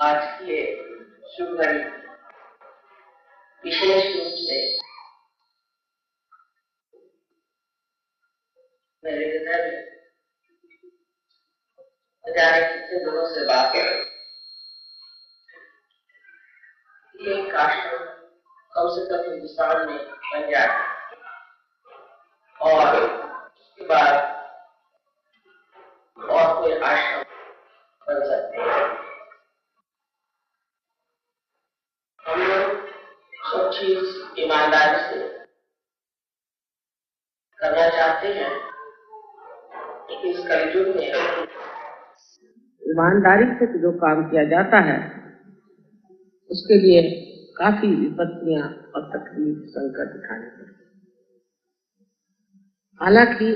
आज के शुभ घड़ी विशेष रूप से मेरे हृदय में जाने कितने दिनों से बात है। ये आश्रम कम से कम हिंदुस्तान में बन जाए और उसके बाद और कोई आश्रम बन सकते हैं। हम लोग सब चीज ईमानदारी से करना चाहते हैं, लेकिन इस कलयुग में ईमानदारी से जो काम किया जाता है उसके लिए काफी विपत्तियां और तकलीफ संकट उठाने पड़ते हैं। हालांकि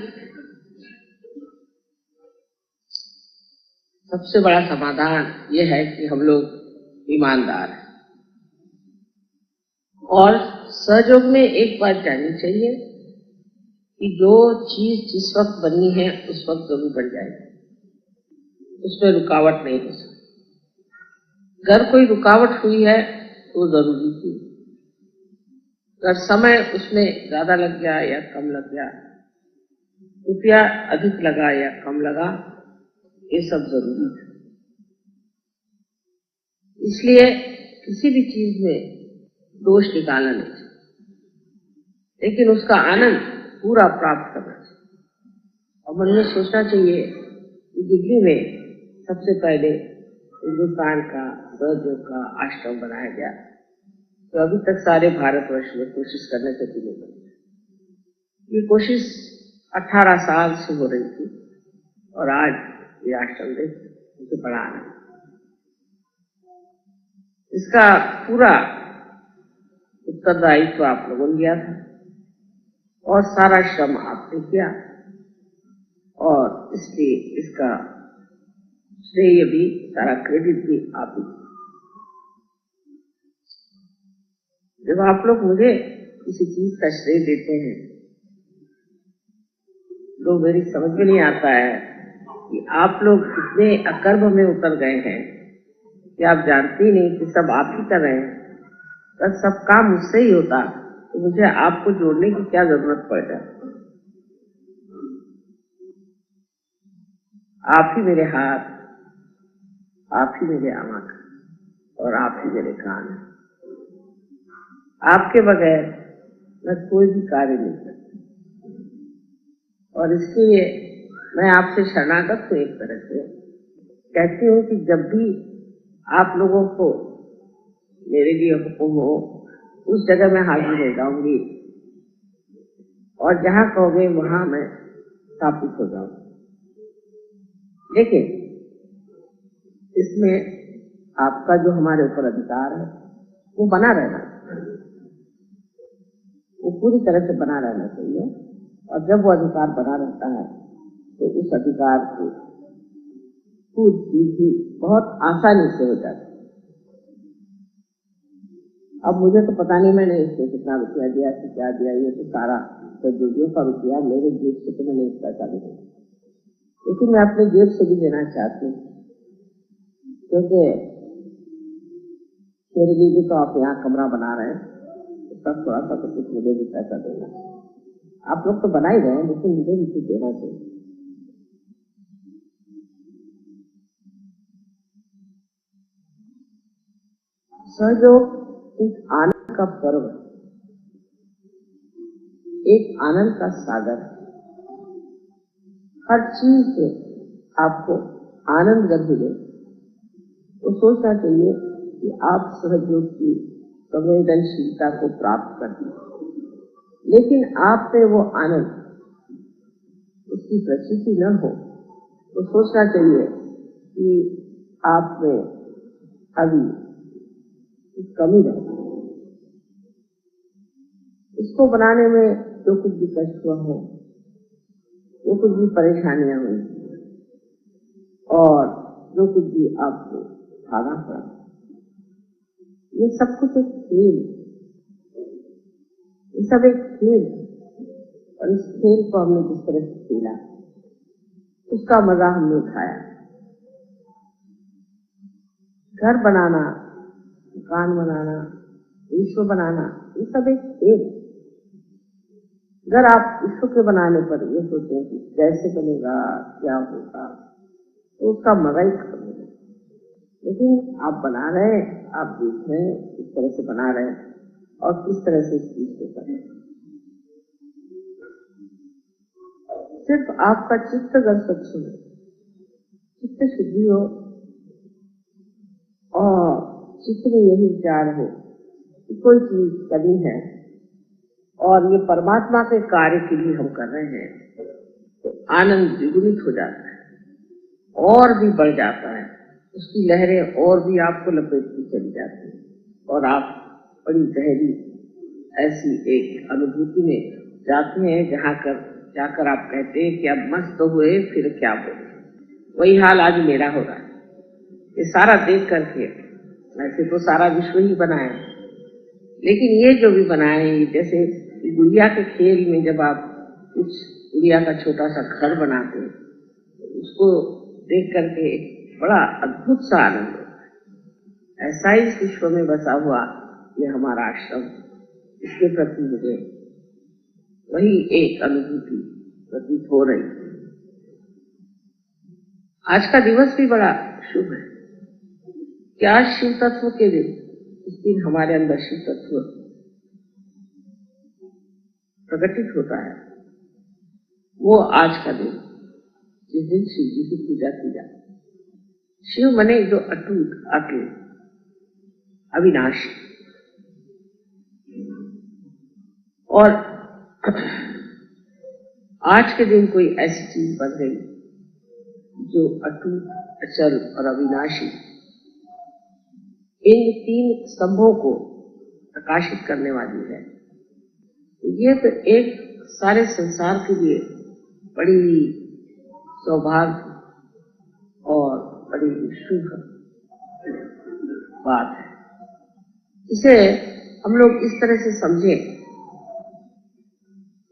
सबसे बड़ा समाधान यह है कि हम लोग ईमानदार हैं और सहयोग में एक बात जाननी चाहिए कि जो चीज जिस वक्त बननी है उस वक्त जरूर बन जाएगी, उसमें रुकावट नहीं हो सकती। अगर कोई रुकावट हुई है तो जरूरी थी, अगर समय उसमें ज्यादा लग गया या कम लग गया, रुपया अधिक लगा या कम लगा, ये सब जरूरी था। इसलिए किसी भी चीज में दोष निकालना नहीं चाहिए, लेकिन उसका आनंद पूरा प्राप्त करना चाहिए। और मन में सोचना चाहिए कि दिल्ली में सबसे पहले हिंदुस्तान का सहयोग का आश्रम बनाया गया, तो अभी तक सारे भारतवर्ष में कोशिश करने से भी नहीं बनी। ये कोशिश 18 साल से हो रही थी और आज ये आश्रम मुझे बड़ा आनंद। इसका पूरा उत्तरदायित्व आप लोगों ने लिया था और सारा श्रम आपने किया, और इसलिए इसका श्रेय भी, सारा क्रेडिट भी आप ही। जब आप लोग मुझे किसी चीज का श्रेय देते हैं तो मेरी समझ में नहीं आता है कि आप लोग कितने अकर्म में उतर गए हैं कि आप जानते ही नहीं कि सब आप ही कर रहे हैं। अगर सब काम मुझसे ही होता तो मुझे आपको जोड़ने की क्या जरूरत पड़ जाती। आप ही मेरे हाथ, आप ही मेरे आंख और आप ही मेरे कान। आपके बगैर मैं कोई भी कार्य नहीं करती, और इसलिए मैं आपसे शरणागत हूँ। एक तरह से कहती हूँ कि जब भी आप लोगों को मेरे लिए हुक्म हो उस जगह मैं हाजिर हो जाऊंगी, और जहाँ कहोगे वहां मैं स्थापित हो जाऊंगी। लेकिन इसमें आपका जो हमारे ऊपर अधिकार है वो बना रहना, वो पूरी तरह से बना रहना चाहिए। और जब वो अधिकार बना रहता है तो उस अधिकार को पूरी भी बहुत आसानी से हो जाती है। अब मुझे तो पता नहीं मैंने इससे कितना रुपया दिया कि क्या दिया, ये तो सारा सदुपयोग का रुपया मेरे जेब से तो मैंने इस पैसा नहीं दिया, लेकिन मैं अपने जेब से भी देना चाहती हूँ, क्योंकि मेरे लिए भी तो आप यहाँ कमरा बना रहे हैं, उसका थोड़ा सा तो कुछ मुझे भी पैसा देना। आप लोग तो बना ही रहे हैं, लेकिन मुझे भी कुछ देना चाहिए। सहयोग एक आनंद का पर्व, एक आनंद का सागर। हर चीज से आपको आनंद जब मिले तो सोचना चाहिए कि आप सहयोग की संवेदनशीलता को प्राप्त कर दिए, लेकिन आप पे वो आनंद, उसकी प्रचिति न हो तो सोचना चाहिए कि आप में अभी कमी है। इसको बनाने में जो कुछ भी कष्ट हुआ हो, जो कुछ भी परेशानियां हुई और जो कुछ भी आपको भागा पड़ा, ये सब कुछ एक खेल, ये सब एक खेल। और इस खेल को हमने जिस तरह से खेला उसका मजा हमने उठाया। घर बनाना, मकान बनाना, विश्व बनाना, ये सब एक खेल। अगर आप विश्व के बनाने पर ये सोचें कि कैसे बनेगा, क्या होगा, तो उसका मजा ही खत्म हो जाएगा। लेकिन आप बना रहे हैं, आप देख रहे हैं किस तरह से बना रहे हैं और किस तरह से इस चीज को कर रहे हैं। सिर्फ आपका चित्त अगर स्वच्छ हो, चित्त शुद्धि हो और चित्त में यही विचार हो कि कोई चीज करनी है और ये परमात्मा के कार्य के लिए हम कर रहे हैं, तो आनंद द्विगुणित हो जाता है और भी बढ़ जाता है। उसकी लहरें और भी आपको लपेटती चली जाती है और आप बड़ी गहरी ऐसी एक अनुभूति में जाते हैं जाकर आप कहते हैं कि अब मस्त हुए, फिर क्या बोले। वही हाल आज मेरा हो रहा है। ये सारा देख करके, वैसे तो सारा विश्व ही बनाया, लेकिन ये जो भी बनाए, जैसे गुड़िया के खेल में जब आप कुछ गुड़िया का छोटा सा घर बनाते हैं, तो उसको देख करके बड़ा अद्भुत सा आनंद होता है। ऐसा ही इस विश्व में बसा हुआ ये हमारा आश्रम, इसके प्रति मुझे वही एक अनुभूति प्रतीत हो रही है। आज का दिवस भी बड़ा शुभ है। क्या शिव तत्व के दिन, इस दिन हमारे अंदर शिव तत्व प्रकटित होता है। वो आज का दिन, जिस दिन शिव जी की पूजा की जाती है। शिव मने जो अटूट, अटल, अविनाशी। और आज के दिन कोई ऐसी चीज बन गई जो अटूट, अचल और अविनाशी, इन तीन स्तंभों को प्रकाशित करने वाली है। ये तो एक सारे संसार के लिए बड़ी सौभाग्य और बड़ी शुभ बात है। इसे हम लोग इस तरह से समझें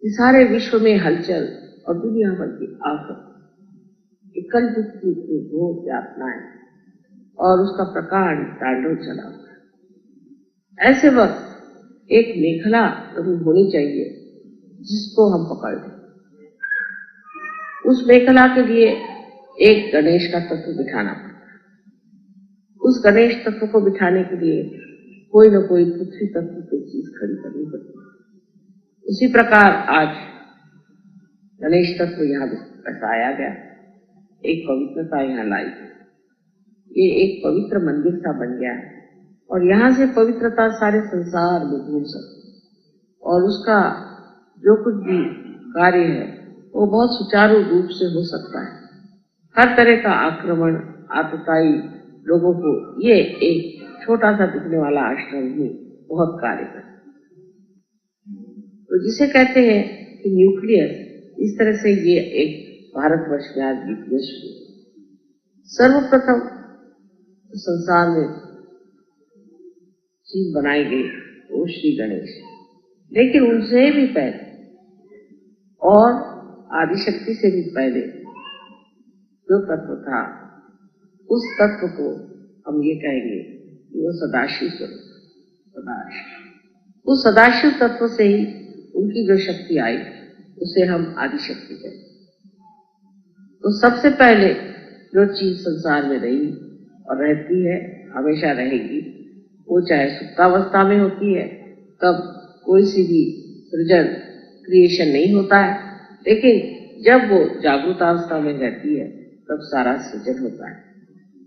कि सारे विश्व में हलचल और दुनिया भर की आफत, कलयुग की घोर यातनाएं और उसका प्रकांड तांडव चला हुआ है। ऐसे वक्त एक मेखला कभी होनी चाहिए जिसको हम पकड़ लें। उस मेखला के लिए एक गणेश का तत्व बिठाना पड़ता है। उस गणेश तत्व को बिठाने के लिए कोई न कोई पृथ्वी तत्व की चीज खड़ी करनी पड़ती है। उसी प्रकार आज गणेश तत्व यहाँ बसाया गया, एक पवित्रता यहाँ लाई गई। ये एक पवित्र मंदिर सा बन गया है और यहाँ से पवित्रता सारे संसार में घूम सकती है और उसका जो कुछ भी कार्य है वो बहुत सुचारू रूप से हो सकता है। हर तरह का आक्रमण, आतताई लोगों को ये एक छोटा सा दिखने वाला आश्रम ही बहुत कार्य करता है। तो जिसे कहते हैं कि न्यूक्लियस, इस तरह से ये एक भारतवर्ष में आज न्यूक्लियस सर्वप्रथम संसार में चीज बनाई गई वो श्री गणेश, लेकिन उनसे भी पहले और आदिशक्ति से भी पहले जो तत्व था, उस तत्व को हम ये कहेंगे कि वो सदाशिव स्वरूप, सदाशिव। उस सदाशिव तत्व से ही उनकी जो शक्ति आई उसे हम आदिशक्ति कहते हैं। तो सबसे पहले जो चीज संसार में रही और रहती है, हमेशा रहेगी, वो चाहे सुप्तावस्था में होती है, तब कोई सी भी सृजन, क्रिएशन नहीं होता है, लेकिन जब वो जागृतावस्था में रहती है तब सारा सृजन होता है।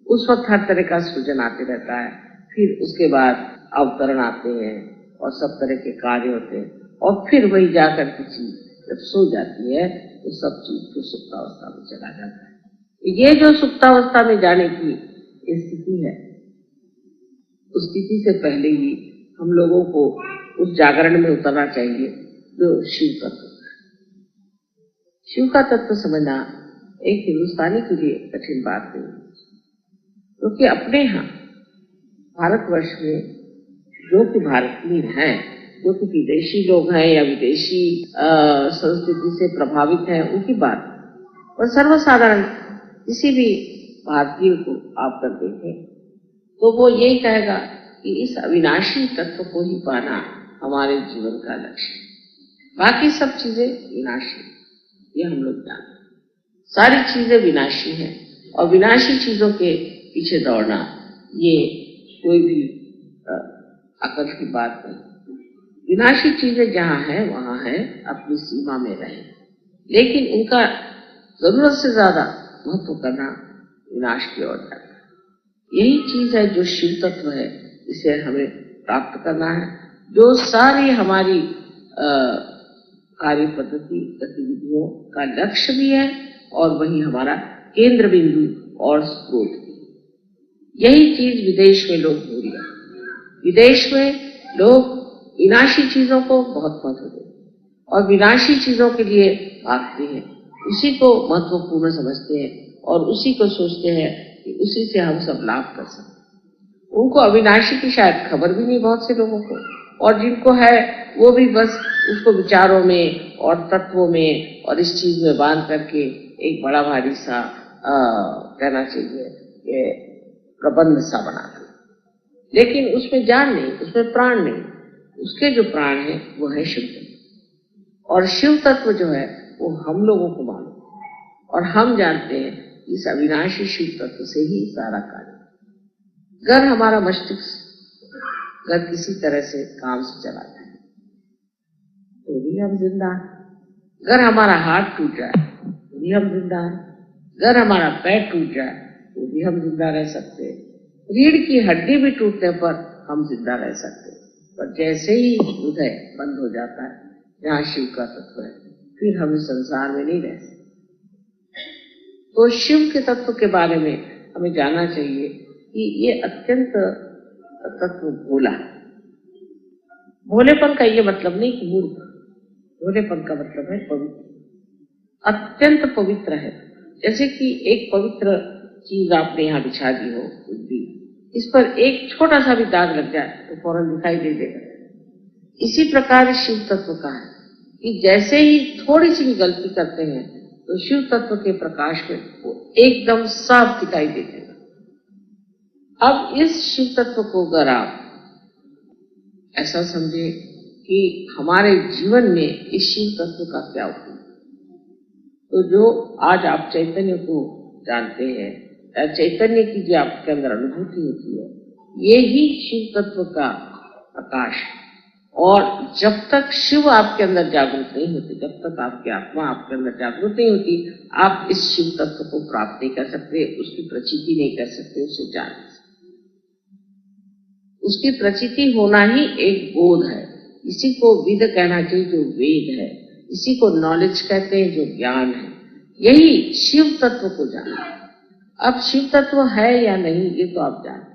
उस वक्त हर तरह का सृजन आते रहता है, फिर उसके बाद अवतरण आते हैं और सब तरह के कार्य होते हैं और फिर वही जाकर की चीज जब सो जाती है तो सब चीज फिर सुप्तावस्था में चला जाता है। ये जो सुप्तावस्था में जाने की स्थिति है, उस स्थिति से पहले ही हम लोगों को उस जागरण में उतरना चाहिए जो शिव तत्व है। शिव का तत्व समझना एक हिंदुस्तानी के लिए कठिन बात नहीं, क्योंकि अपने यहाँ भारतवर्ष में जो कि भारतीय हैं, जो कि विदेशी लोग हैं या विदेशी संस्कृति से प्रभावित हैं, उनकी बात, और सर्वसाधारण किसी भी भारतीय को आप कर देखें तो वो यही कहेगा कि इस अविनाशी तत्व को ही पाना हमारे जीवन का लक्ष्य है। बाकी सब चीजें विनाशी, ये हम लोग जानते हैं। सारी चीजें विनाशी हैं और विनाशी चीजों के पीछे दौड़ना ये कोई भी अकल की बात नहीं। विनाशी चीजें जहाँ है वहां है, अपनी सीमा में रहे, लेकिन उनका जरूरत से ज्यादा महत्व करना विनाश की ओर जाता है। यही चीज है जो शिव तत्व है, इसे हमें प्राप्त करना है। जो सारी हमारी कार्य पद्धति गतिविधियों का लक्ष्य भी है और वही हमारा केंद्र बिंदु और स्रोत भी। यही चीज विदेश में लोग भूल गए। विदेश में लोग विनाशी चीजों को बहुत महत्व देते और विनाशी चीजों के लिए भागते हैं, उसी को महत्वपूर्ण समझते हैं और उसी को सोचते हैं कि उसी से हम सब लाभ कर सकते। उनको अविनाशी की शायद खबर भी नहीं, बहुत से लोगों को, और जिनको है वो भी बस उसको विचारों में और तत्वों में और इस चीज में बांध करके एक बड़ा भारी सा कहना चाहिए कि प्रबंध सा बनाते, लेकिन उसमें जान नहीं, उसमें प्राण नहीं। उसके जो प्राण है वो है शिव तत्व, और शिव तत्व जो है वो हम लोगों को मालूम और हम जानते हैं इस अविनाशी शिव तत्व से ही सारा कार्य। अगर हमारा मस्तिष्क अगर किसी तरह से काम से चला जाए तो भी हम जिंदा हैं। अगर हमारा हाथ टूट जाए तो भी हम जिंदा हैं। अगर हमारा पैर टूट जाए तो भी हम जिंदा रह सकते हैं। रीढ़ की हड्डी भी टूटने पर हम जिंदा रह सकते हैं, पर जैसे ही हृदय बंद हो जाता है जहाँ शिव का तत्व है, फिर हम इस संसार में नहीं रह सकते। तो शिव के तत्व के बारे में हमें जानना चाहिए कि ये अत्यंत तत्व भोला। भोलेपन का ये मतलब नहीं कि मूर्ख, भोलेपन का मतलब है पवित्र, अत्यंत पवित्र है। जैसे कि एक पवित्र चीज आपने यहाँ बिछा दी हो, इस पर एक छोटा सा भी दाग लग जाए तो फौरन दिखाई दे देगा। इसी प्रकार शिव तत्व का है कि जैसे ही थोड़ी सी भी गलती करते हैं तो शिव तत्व के प्रकाश में वो एकदम साफ दिखाई दे देगा। अब इस शिव तत्व को अगर आप ऐसा समझे कि हमारे जीवन में इस शिव तत्व का क्या उपयोग, तो जो आज आप चैतन्य को जानते हैं, चैतन्य की जो आपके अंदर अनुभूति होती है, ये ही शिव तत्व का प्रकाश है। और जब तक शिव आपके अंदर जागृत नहीं होते, जब तक आपकी आत्मा आपके अंदर जागृत नहीं होती, आप इस शिव तत्व को प्राप्त नहीं कर सकते, उसकी प्रचिति नहीं कर सकते, उसे जान नहीं सकते। उसकी प्रचिति होना ही एक बोध है। इसी को विद कहना चाहिए, जो वेद है। इसी को नॉलेज कहते हैं, जो ज्ञान है। यही शिव तत्व को जानना। अब शिव तत्व है या नहीं ये तो आप जानते,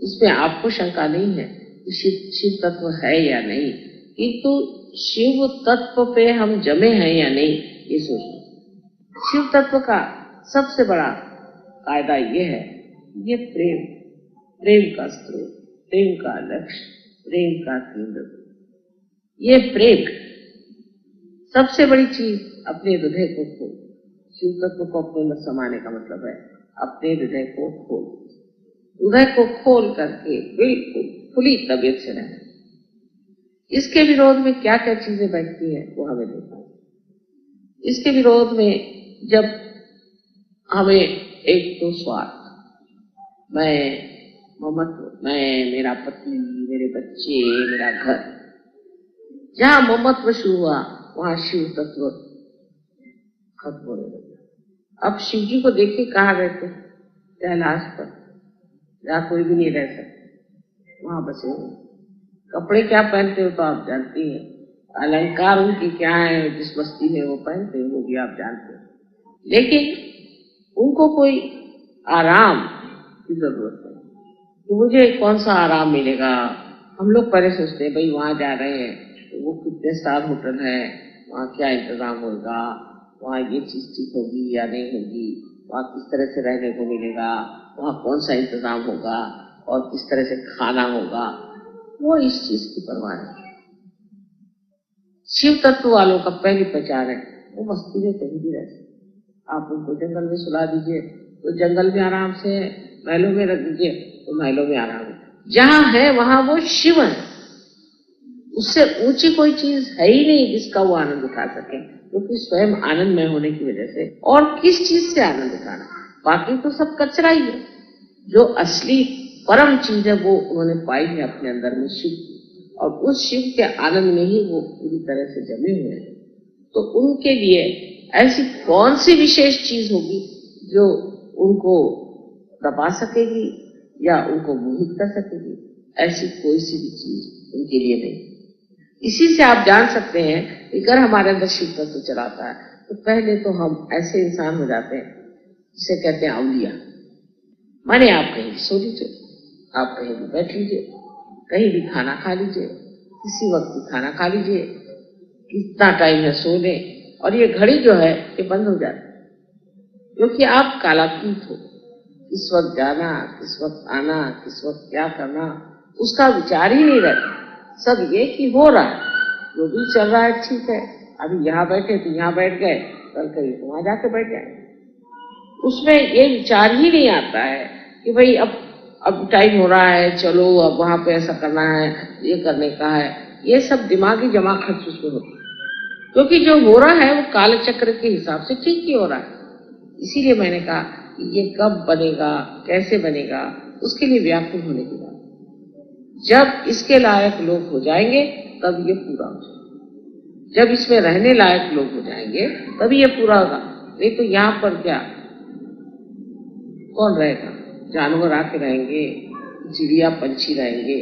इसमें आपको शंका नहीं है कि शिव तत्व है या नहीं, किंतु शिव तत्व पे हम जमे हैं या नहीं ये सोचना। शिव तत्व का सबसे बड़ा कायदा ये है, ये प्रेम, प्रेम का स्रोत, प्रेम का लक्ष्य, प्रेम का केंद्र। ये प्रेम सबसे बड़ी चीज अपने हृदय को खोल। शिव तत्व को अपने में समाने का मतलब है अपने हृदय को खोल, हृदय को खोल करके बिल्कुल खुली तबीयत से रहना। इसके विरोध में क्या क्या चीजें बैठती है वो हमें देखना। इसके विरोध में जब हमें एक तो स्वार्थ, मैं, ममत्व, मैं, मेरा पति, मेरे बच्चे, मेरा घर, जहां ममत्व शुरू हुआ वहां शिव तत्व खत्म होने लगा। अब शिव जी को देखिए कहाँ रहते, कैलाश पर, जहाँ कोई भी नहीं रह सकता, वहां बसे हुए। कपड़े क्या पहनते हो तो आप जानती हैं, अलंकार उनकी क्या है, जिस बस्ती में वो पहनते हैं वो भी आप जानते हैं, लेकिन उनको कोई आराम की जरूरत है। तो मुझे कौन सा आराम मिलेगा। हम लोग पहले सोचते हैं भाई वहां जा रहे हैं तो वो कितने स्टार होटल है, वहाँ क्या इंतजाम होगा, वहाँ ये चीज ठीक होगी या नहीं होगी, वहाँ किस तरह से रहने को मिलेगा, वहाँ कौन सा इंतजाम होगा और किस तरह से खाना होगा, वो इस चीज की परवाह है। शिव तत्व वालों का पहली पहचान है वो मस्ती में कहीं भी रहते। आप उनको जंगल में सुला दीजिए तो जंगल में आराम से महलों में रख दीजिए तो महलों में आराम है। जहां है वहां वो शिव है, उससे ऊंची कोई चीज है ही नहीं जिसका वो आनंद उठा सके, क्योंकि स्वयं आनंदमय होने की वजह से। और किस चीज से आनंद उठाना, बाकी तो सब कचरा ही है। जो असली परम चीज है वो उन्होंने पाई है अपने अंदर में, शिव की, और उस शिव के आनंद में ही वो पूरी तरह से जमे हुए हैं। तो उनके लिए ऐसी कौन सी विशेष चीज होगी जो उनको दबा सकेगी या उनको मोहित कर सकेगी? ऐसी कोई सी भी चीज उनके लिए नहीं। इसी से आप जान सकते हैं कि अगर हमारे अंदर शिव तत्व चलाता है तो पहले तो हम ऐसे इंसान हो जाते हैं जिसे कहते हैं अवलिया। माने आप कहीं भी सो लीजिए, आप कहीं भी बैठ लीजिए, कहीं भी खाना खा लीजिए, किसी वक्त भी खाना खा लीजिए, कितना टाइम है सो लें, और ये घड़ी जो है ये बंद हो जाती है, क्योंकि आप कालातीत हो। किस वक्त जाना, किस वक्त आना, किस वक्त क्या करना, उसका विचार ही नहीं रहता। सब ये कि हो रहा है, जो भी चल रहा है ठीक है, अभी यहाँ बैठे तो यहाँ बैठ गए, कल कहीं तो वहां जाके बैठ जाए। उसमें ये विचार ही नहीं आता है कि भाई अब टाइम हो रहा है, चलो अब वहां पे ऐसा करना है, ये करने का है। ये सब दिमागी जमा खर्च उसमें होती है, क्योंकि जो हो रहा है वो काल चक्र के हिसाब से ठीक ही हो रहा है। इसीलिए मैंने कहा कि ये कब बनेगा, कैसे बनेगा, उसके लिए व्याकुल होने की बात। जब इसके लायक लोग हो जाएंगे तब ये पूरा हो जाएगा। जब इसमें रहने लायक लोग हो जाएंगे तभी ये पूरा होगा। नहीं तो यहाँ पर क्या कौन रहेगा? जानवर आके रहेंगे, चिड़िया पंछी रहेंगे।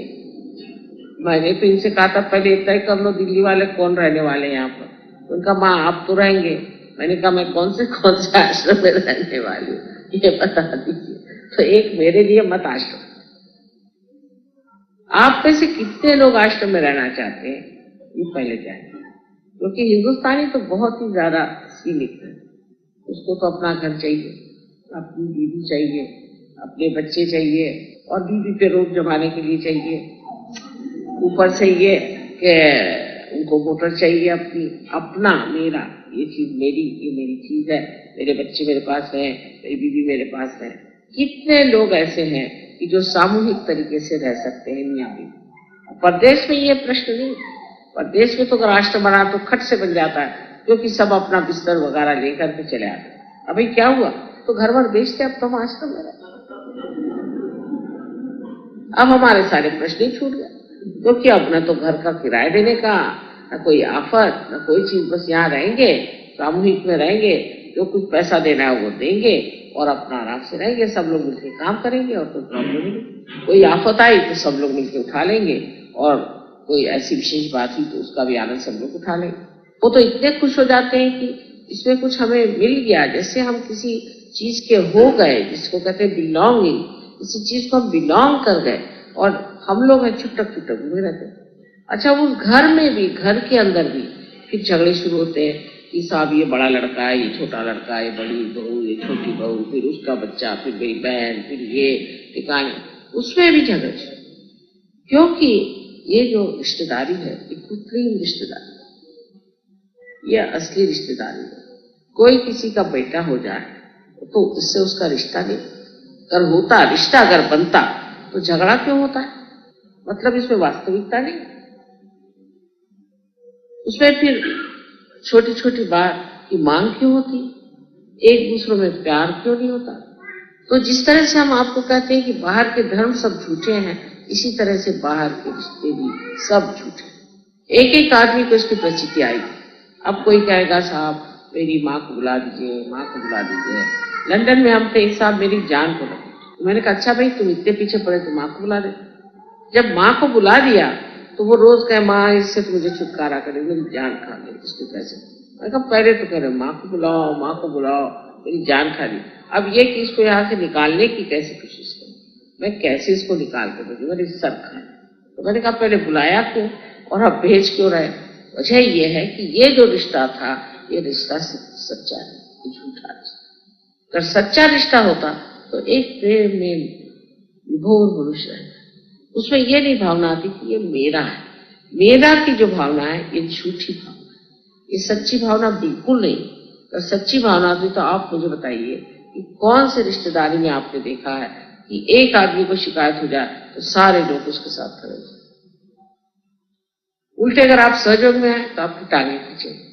मैंने तो इनसे कहा था पहले तय कर लो दिल्ली वाले कौन रहने वाले हैं यहाँ पर। उनका माँ आप तो रहेंगे। मैंने कहा मैं कौन से आश्रम में रहने वाली हूँ ये बता दीजिए। तो एक मेरे लिए मत आश्रम। आप में से कितने लोग आश्रम में रहना चाहते हैं ये पहले जानिए, क्योंकि हिंदुस्तानी तो बहुत ही ज्यादा सीमित है। उसको तो अपना घर चाहिए, अपनी बीवी चाहिए, अपने बच्चे चाहिए, और बीवी पे रोक जमाने के लिए चाहिए। ऊपर से ये कि उनको मोटर चाहिए अपनी, अपना, मेरा, ये चीज मेरी, ये मेरी चीज है, मेरे बच्चे मेरे पास हैं, मेरी बीवी मेरे पास है। कितने लोग ऐसे हैं कि जो सामूहिक तरीके से रह सकते हैं मियां बीवी। परदेश में ये प्रश्न नहीं। परदेश में तो अगर आश्रम बना तो खट से बन जाता है, क्योंकि सब अपना बिस्तर वगैरह लेकर के चले आते। अभी क्या हुआ, तो घर भर बेचते, अब तो हम आश्रम में रहते। अब हमारे सारे प्रश्न ही छूट गए, क्योंकि अब न तो घर का किराया देने का, न कोई आफत, न कोई चीज, बस यहाँ रहेंगे, सामूहिक में रहेंगे, जो कुछ पैसा देना है वो देंगे और अपना आराम से रहेंगे। सब लोग मिलकर काम करेंगे और कोई प्रॉब्लम नहीं। कोई आफत आई तो सब लोग मिलकर उठा लेंगे, और कोई ऐसी विशेष बात हुई तो उसका भी आनंद सब लोग उठा लेंगे। वो तो इतने खुश हो जाते हैं कि इसमें कुछ हमें मिल गया, जैसे हम किसी चीज के हो गए, जिसको कहते हैं बिलोंगिंग। किसी चीज को हम बिलोंग कर गए और हम लोग हैं छुटक छुटक घूमे रहते हैं। अच्छा, उस घर में भी, घर के अंदर भी फिर झगड़े शुरू होते हैं कि साहब ये बड़ा लड़का है, ये छोटा लड़का है, ये बड़ी बहू, ये छोटी बहू, फिर उसका बच्चा, फिर मेरी बहन, फिर ये ठिकाने, उसमें भी झगड़े। क्योंकि ये जो रिश्तेदारी है ये कृत्रिम रिश्तेदारी, ये असली रिश्तेदारी है। कोई किसी का बेटा हो जाए तो इससे उसका रिश्ता नहीं। अगर होता रिश्ता, अगर बनता तो झगड़ा क्यों होता है? मतलब इसमें वास्तविकता नहीं। उसमें फिर छोटी छोटी बात की मांग क्यों होती? एक दूसरों में प्यार क्यों नहीं होता? तो जिस तरह से हम आपको कहते हैं कि बाहर के धर्म सब झूठे हैं, इसी तरह से बाहर के रिश्ते भी सब झूठे। एक एक आदमी को इसकी प्रचिति आएगी। अब कोई कहेगा साहब मेरी माँ को बुला दीजिए, माँ को बुला दीजिए। लंदन में हम थे, एक साहब मेरी जान को लगे। तो मैंने कहा अच्छा भाई तुम इतने पीछे पड़े तो माँ को बुला दे। जब माँ को बुला दिया तो वो रोज कहे माँ इससे तो मुझे छुटकारा करे, मेरी जान खा ले, इसको कैसे? मैं कहा पहले तो कह रहे माँ को बुलाओ, माँ को बुलाओ, मेरी जान खा ली। अब ये कि इसको यहाँ से निकालने की कैसे कोशिश करूं, मैं कैसे इसको निकाल कर दूंगी, मेरी सर खा। तो मैंने कहा पहले बुलाया क्यों और अब भेज क्यों रहे? वजह ये है कि ये जो रिश्ता था ये रिश्ता सच्चा है, झूठा है। अगर सच्चा रिश्ता होता तो एक प्रेम में विभोर मनुष्य है, उसमें ये नहीं भावना आती कि ये मेरा है। मेरा की जो भावना है ये झूठी भावना है, ये सच्ची भावना बिल्कुल नहीं। अगर सच्ची भावना आती तो आप मुझे बताइए कि कौन से रिश्तेदारी में आपने देखा है कि एक आदमी को शिकायत हो जाए तो सारे लोग उसके साथ खड़े हो जाए। उल्टे अगर आप सहयोग में आए तो आपकी टांगे खींचेंगे।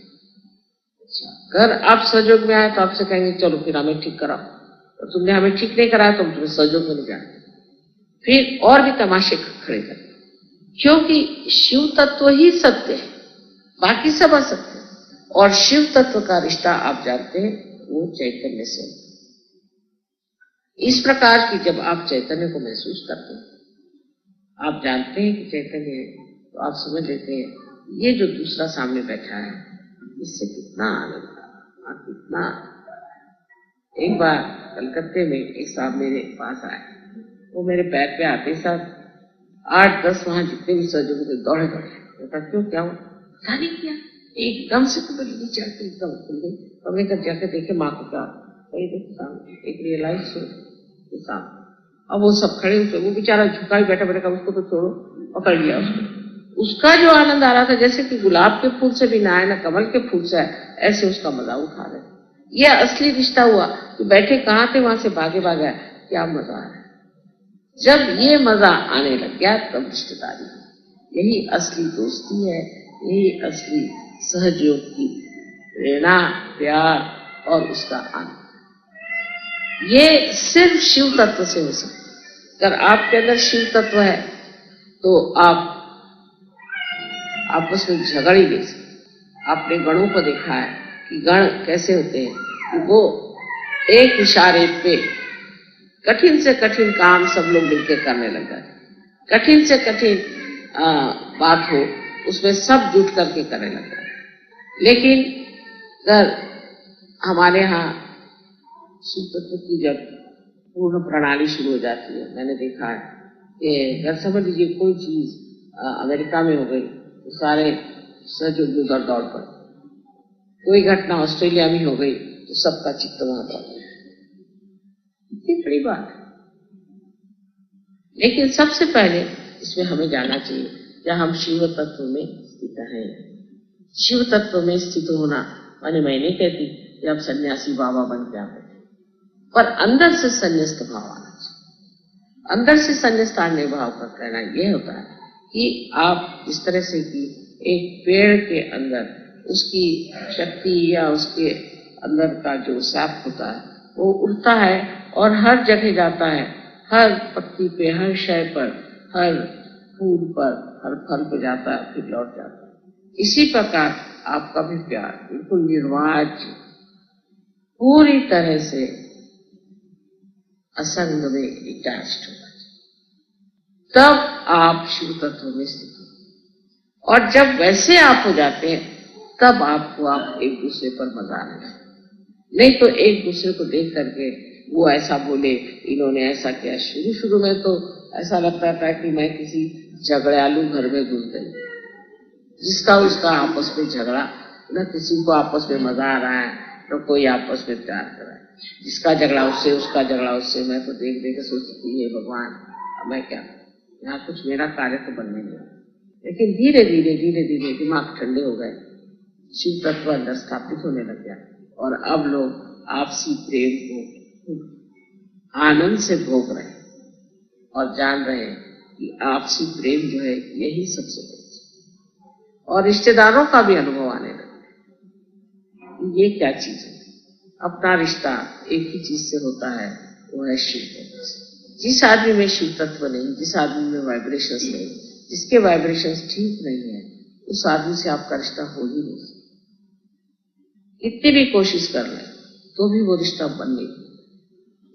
अगर आप सहयोग में आए तो आपसे कहेंगे चलो फिर हमें ठीक कराओ, तो तुमने हमें ठीक नहीं कराया तो हम तुम्हें सहयोग में नहीं जाएंगे, फिर और भी तमाशे खड़े करें। क्योंकि शिव तत्व ही सत्य है, बाकी सब असत्य है। और शिव तत्व का रिश्ता आप जानते हैं वो चैतन्य से। इस प्रकार की जब आप चैतन्य को महसूस करते हैं, आप जानते हैं कि चैतन्य है, तो आप समझ लेते हैं ये जो दूसरा सामने बैठा है इससे कितना आनंद कितना। एक बार कलकत्ते में एक साहब मेरे पास आए, वो मेरे पैर पे आते साथ 8-10 वहां जितने भी सहयोग थे दौड़े दौड़े। क्यों, क्या हुआ? जाने क्या एकदम से तो बड़ी चढ़ती एकदम खुल गई। हमने कहा जाके देखे माँ को क्या एक रियलाइज के सामने। अब वो सब खड़े हुए, वो बेचारा झुका ही बैठा बैठा, उसको तो छोड़ो, पकड़ लिया उसको। उसका जो आनंद आ रहा था जैसे कि गुलाब के फूल से भी ना आए ना कमल के फूल से आए, ऐसे उसका मजा उठा रहे। यह असली रिश्ता हुआ कि बैठे कहाँ थे वहां से भागे भागे, क्या मजा आया। जब ये मजा आने लग गया तब रिश्तेदारी, यही असली दोस्ती है, यही असली सहयोग की प्रेरणा, प्यार और उसका आनंद। ये सिर्फ शिव तत्व से हो सकता है। अगर आपके अंदर शिव तत्व है तो आप आपस में झगड़ ही नहीं सकते। आपने गणों को देखा है कि गण कैसे होते हैं कि वो एक इशारे पे कठिन से कठिन काम सब लोग मिलकर करने लग जाते। कठिन से कठिन बात हो उसमें सब जुट करके करने लग जाते। लेकिन अगर हमारे यहाँ शिव तत्व की जब पूर्ण प्रणाली शुरू हो जाती है, मैंने देखा है कि अगर समझ लीजिए कोई चीज अमेरिका में हो गई तो सारे सहयोग उधर दौड़ पड़े। कोई घटना ऑस्ट्रेलिया में हो गई तो सबका चित्त वहां दौड़ पड़े। इतनी बड़ी बात है। लेकिन सबसे पहले इसमें हमें जानना चाहिए क्या हम शिव तत्व में स्थित हैं। शिव तत्व में स्थित होना माने मैं नहीं कहती कि आप सन्यासी बाबा बन के आ गए, पर अंदर से संन्यास्त भाव आना चाहिए। अंदर से संन्यास्त आने भाव का कहना यह होता है कि आप इस तरह से कि एक पेड़ के अंदर उसकी शक्ति या उसके अंदर का जो सैप होता है वो उड़ता है और हर जगह जाता है, हर पत्ती पे, हर शय पर, हर फूल पर, हर फल पे जाता है, फिर लौट जाता है। इसी प्रकार आपका भी प्यार बिल्कुल निर्वाच पूरी तरह से असंग में डिटैच्ड होगा, तब आप शिव तत्व में स्थित हो। और जब वैसे आप हो जाते हैं तब आपको आप एक दूसरे पर मजा आने लगता है। नहीं तो एक दूसरे को देख करके वो ऐसा बोले, इन्होंने ऐसा किया। शुरू शुरू में तो ऐसा लगता था कि मैं किसी झगड़ालू घर में घुस गई, जिसका उसका आपस में झगड़ा, न किसी को आपस में मजा आ रहा है न कोई आपस में प्यार कर रहा है। जिसका झगड़ा उससे, उसका झगड़ा उससे। मैं तो देख देख सोचती है भगवान मैं क्या, यहाँ कुछ मेरा कार्य तो बनने नहीं। लेकिन धीरे धीरे दिमाग ठंडे हो गए, शिव तत्व अंदर स्थापित होने लग गया और अब लोग आपसी प्रेम को आनंद से भोग रहे हैं और जान रहे हैं कि आपसी प्रेम जो है यही सबसे बड़ी। और रिश्तेदारों का भी अनुभव आने लगा ये क्या चीज है। अपना रिश्ता एक ही चीज से होता है, वो है शिव तत्व। जिस आदमी में शिव तत्व नहीं, जिस आदमी में वाइब्रेशंस नहीं, जिसके वाइब्रेशंस ठीक नहीं है, उस आदमी से आपका रिश्ता हो ही नहीं। कितनी भी कोशिश कर लें तो भी वो रिश्ता बन नहीं।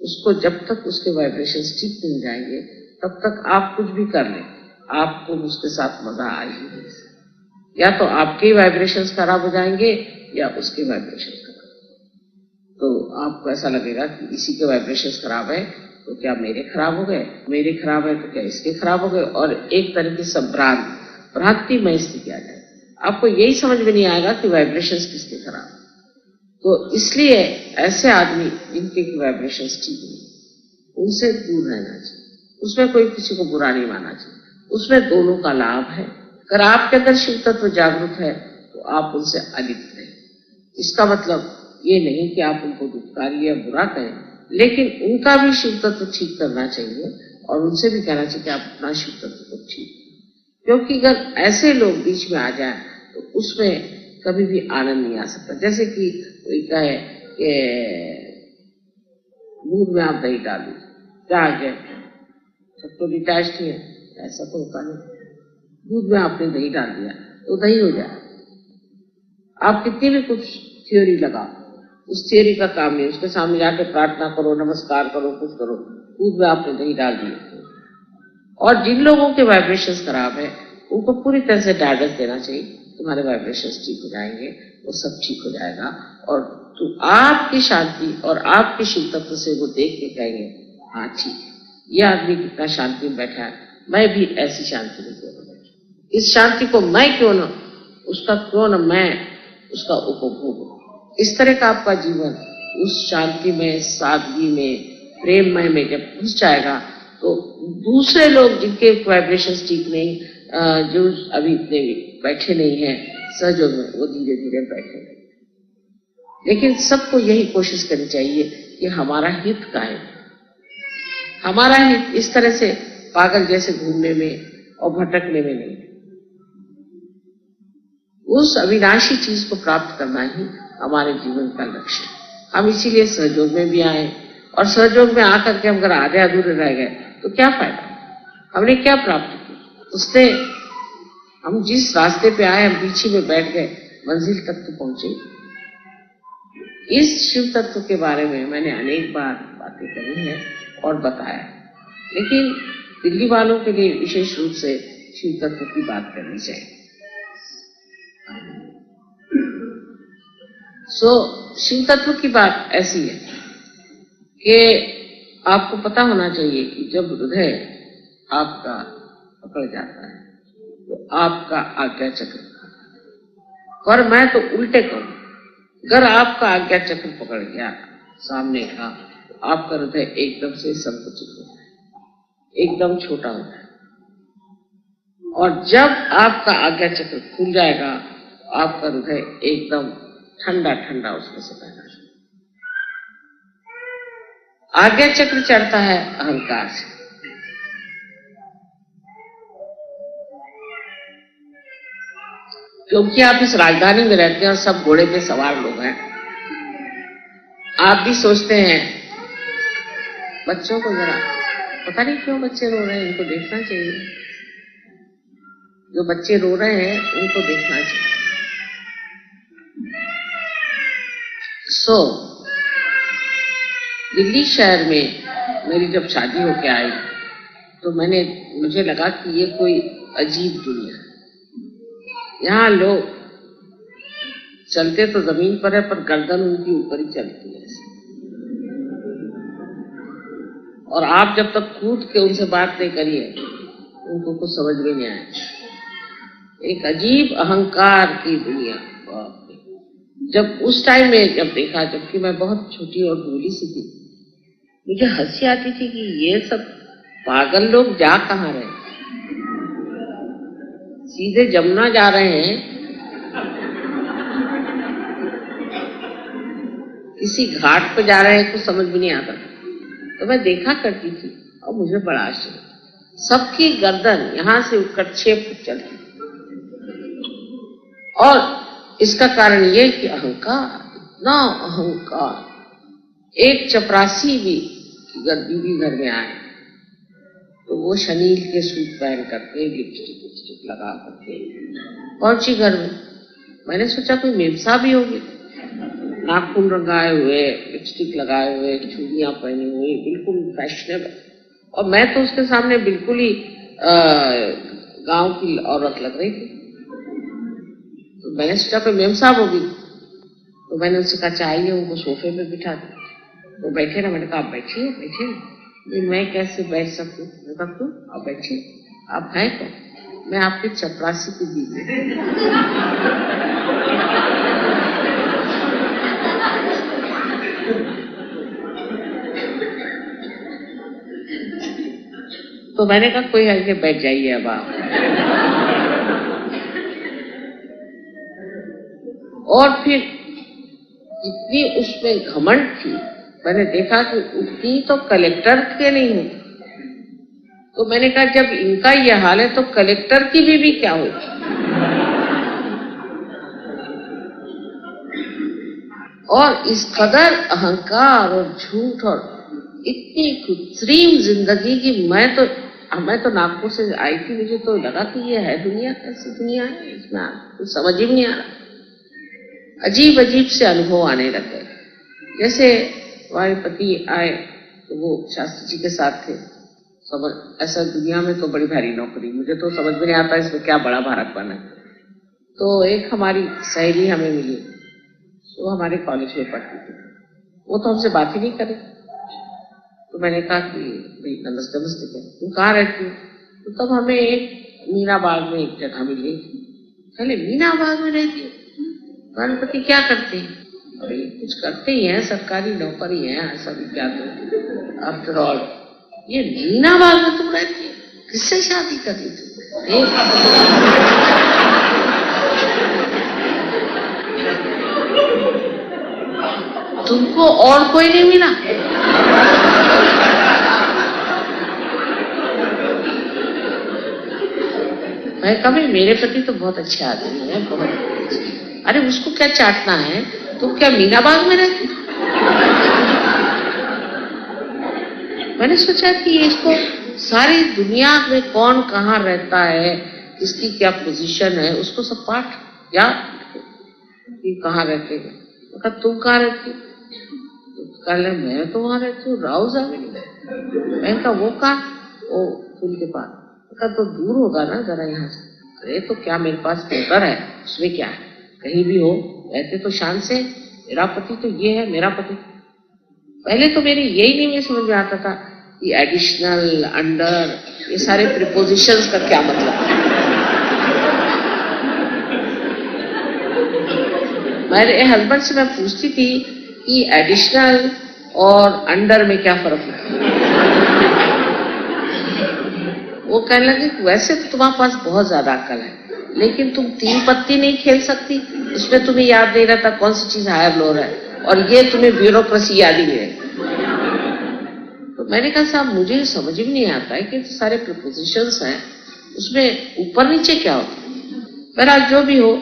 उसको जब तक उसके वाइब्रेशंस ठीक नहीं जाएंगे तब तक आप कुछ भी कर लें, आपको उसके साथ मजा आएगी नहीं। या तो आपके वाइब्रेशंस खराब हो जाएंगे या उसके वाइब्रेशंस खराब। तो आपको ऐसा लगेगा कि इसी के वाइब्रेशंस खराब है तो क्या मेरे खराब हो गए, मेरे खराब है तो क्या इसके खराब हो गए, और एक तरह की सब भ्रांतिमय स्थिति आ जाए। आपको यही समझ में नहीं आएगा कि वाइब्रेशंस किसके खराब। तो इसलिए ऐसे आदमी जिनके की वाइब्रेशंस ठीक नहीं, उनसे दूर रहना चाहिए। उसमें कोई किसी को बुरा नहीं मानना चाहिए, उसमें दोनों का लाभ है। अगर आपके अंदर शिव तत्व जागरूक है तो आप उनसे अलिप्त रहें। इसका मतलब ये नहीं कि आप उनको दुष्कारी या बुरा कहें, लेकिन उनका भी शिव तत्व ठीक करना चाहिए और उनसे भी कहना चाहिए कि आप अपना शिव तत्व को ठीक, क्योंकि अगर ऐसे लोग बीच में आ जाए तो उसमें कभी भी आनंद नहीं आ सकता। जैसे कि कोई कहे कि दूध में आप दही डाल दीजिए, क्या आ गया, सब तो डिटैच है, ऐसा तो होता नहीं। दूध में आपने दही डाल दिया तो दही हो जाए। आप कितनी भी कुछ थ्योरी लगाओ, उस थ्योरी का काम नहीं। उसके सामने जाके प्रार्थना करो, नमस्कार करो, कुछ करो, दूध में आपने दही डाल दिया। और जिन लोगों के वाइब्रेशंस खराब है उनको पूरी तरह से गाइडेंस देना चाहिए, तुम्हारे वाइब्रेशंस ठीक हो जाएंगे, वो सब ठीक हो जाएगा। और तो आपकी शांति और आपके शिव तत्व से वो देख के कहेंगे हाँ ठीक है, ये आदमी कितना शांति में बैठा है, मैं भी ऐसी शांति में क्यों ना बैठूं, इस शांति को मैं क्यों ना, उसका क्यों ना मैं उसका उपभोग। इस तरह का आपका जीवन उस शांति में, सादगी में, प्रेममय में जब घुस जाएगा तो दूसरे लोग जिनके वाइब्रेशंस ठीक नहीं, जो अभी इतने बैठे नहीं हैं सहयोग में, वो धीरे धीरे बैठे। लेकिन सबको यही कोशिश करनी चाहिए कि हमारा हित का है, हमारा हित इस तरह से पागल जैसे घूमने में और भटकने में नहीं। उस अविनाशी चीज को प्राप्त करना ही हमारे जीवन का लक्ष्य है। हम इसीलिए सहयोग में भी आए, और सहयोग में आकर के हम अगर आधे अधूरे रह गए तो क्या फायदा, हमने क्या प्राप्त किया। उससे हम जिस रास्ते पे आए, हम पीछे में बैठ गए, मंजिल तक तो पहुंचे। इस शिव तत्व के बारे में मैंने अनेक बार बातें करी है और बताया, लेकिन दिल्ली वालों के लिए विशेष रूप से शिव तत्व की बात करनी चाहिए। शिव तत्व की बात ऐसी है कि आपको पता होना चाहिए कि जब हृदय आपका पकड़ जाता है तो आपका आज्ञा चक्र, और मैं तो उल्टे कहूं, अगर आपका आज्ञा चक्र पकड़ गया सामने का, तो आपका हृदय एकदम से संकुचित होता है, एकदम छोटा होता है। और जब आपका आज्ञा चक्र खुल जाएगा, आपका हृदय एकदम ठंडा ठंडा उसमें से बहना। आज्ञा चक्र चढ़ता है अहंकार से, क्योंकि आप इस राजधानी में रहते हैं और सब घोड़े पे सवार लोग हैं। आप भी सोचते हैं बच्चों को जरा, पता नहीं क्यों बच्चे रो रहे हैं, इनको देखना चाहिए, जो बच्चे रो रहे हैं उनको देखना चाहिए। दिल्ली शहर में मेरी जब शादी होके आई तो मुझे लगा कि ये कोई अजीब दुनिया है। यहाँ लोग चलते तो जमीन पर है, पर गर्दन उनकी ऊपर ही चलती है। और आप जब तक कूद के उनसे बात नहीं करिए, उनको कुछ समझ में नहीं आए। एक अजीब अहंकार की दुनिया। जब उस टाइम में जब देखा, जबकि मैं बहुत छोटी और भोली सी थी, मुझे हंसी आती थी कि ये सब पागल लोग जा कहाँ रहे, सीधे जमुना जा रहे हैं, किसी घाट पर जा रहे हैं, कुछ समझ में नहीं आता। तो मैं देखा करती थी और मुझे बड़ा आश्चर्य, सबकी गर्दन यहां से उठकर 6 फुट चलती। और इसका कारण यह कि अहंकार, इतना अहंकार। एक चपरासी भी दीदी घर में आए तो वो शनील के सूट पहन करके, लिपस्टिक लगा करके पहुंची घर में। मैंने सोचा कोई मेमसा भी होगी, नाखून रंगाए हुए, लिपस्टिक लगाए हुए, चूड़ियां पहनी हुई, बिल्कुल फैशनेबल। और मैं तो उसके सामने बिल्कुल ही गांव की औरत लग रही थी। तो मैंने सोचा कोई मेम साहब होगी, तो मैंने उससे कहा चाहिए, उनको सोफे पे बिठा दिया। वो बैठे ना, मैंने कहा आप बैठिए बैठिए। मैं कैसे बैठ सकूं? मैं कहा क्यों, आप बैठिए, आप हैं कौन? मैं आपके चपरासी की दीदी। तो मैंने कहा कोई है, बैठ जाइए अब आप। और फिर इतनी उसमें घमंड थी मैंने देखा कि उतनी तो कलेक्टर के नहीं हुई। तो मैंने कहा जब इनका ये हाल है तो कलेक्टर की भी क्या होगी। और इस कदर अहंकार और झूठ और इतनी कृत्रिम जिंदगी की मैं तो नागपुर से आई थी, मुझे तो लगा कि ये है दुनिया, कैसी दुनिया है, इसमें कुछ समझ ही नहीं आ रहा। अजीब अजीब से अनुभव आने लगे। जैसे हमारे पति आए तो वो शास्त्री जी के साथ थे। समझ ऐसा दुनिया में तो बड़ी भारी नौकरी, मुझे तो समझ में नहीं आता इसमें क्या बड़ा भारतपन है। तो एक हमारी सहेली हमें मिली, वो हमारे कॉलेज में पढ़ती थी, वो तो हमसे बात ही नहीं करे। तो मैंने कहा कि भाई नमस्ते नमस्ते, क्या तुम कहाँ रहती हो? तो तब हमें एक मीना बाग में एक जगह मिली। पहले मीना बाग में रहती हो? हमारे पति क्या करते हैं? अरे कुछ करते ही हैं, सरकारी नौकरी है, ऐसा भी क्या तो आफ्टर ऑल ये मीना बाग में तुम रहती हो, किससे शादी करी तुम? तुमको और कोई नहीं मिला? मैं कभी, मेरे पति तो बहुत अच्छे आदमी है, बहुत अच्छे। अरे उसको क्या चाटना है, तुम क्या मीना बाग में रहती? मैंने सोचा कि इसको सारी दुनिया में कौन कहाँ रहता है, किसकी क्या पोजीशन है, उसको सब पाठ याद कि कहाँ रहते हैं। कहा तुम कहाँ रहती? कल मैं तो वहां रहती हूँ राउजा में। मैं कहा वो कहा? वो पुल के पास। कहा तो दूर होगा ना जरा यहाँ से। अरे तो क्या मेरे पास पेपर है, उसमें क्या है, कहीं भी हो, रहते तो शान से। मेरा पति तो ये है, मेरा पति। पहले तो मेरे यही नहीं में समझ में आता था कि एडिशनल, अंडर, ये सारे प्रीपोजिशंस का क्या मतलब है। मेरे हस्बैंड से मैं पूछती थी कि एडिशनल और अंडर में क्या फर्क है। वो कहने लगे वैसे तो तुम्हारे पास बहुत ज्यादा अक्ल है, लेकिन तुम 3 पत्ती नहीं खेल सकती, उसमें तुम्हें याद नहीं रहता कौन सी चीज हायर लोअर है, और ये तुम्हें ब्यूरोक्रेसी याद ही नहीं है। तो मैंने कहा साहब मुझे समझ में नहीं आता है कि सारे प्रीपोजिशंस हैं, उसमें ऊपर नीचे क्या होता है। बहरहाल जो भी हो,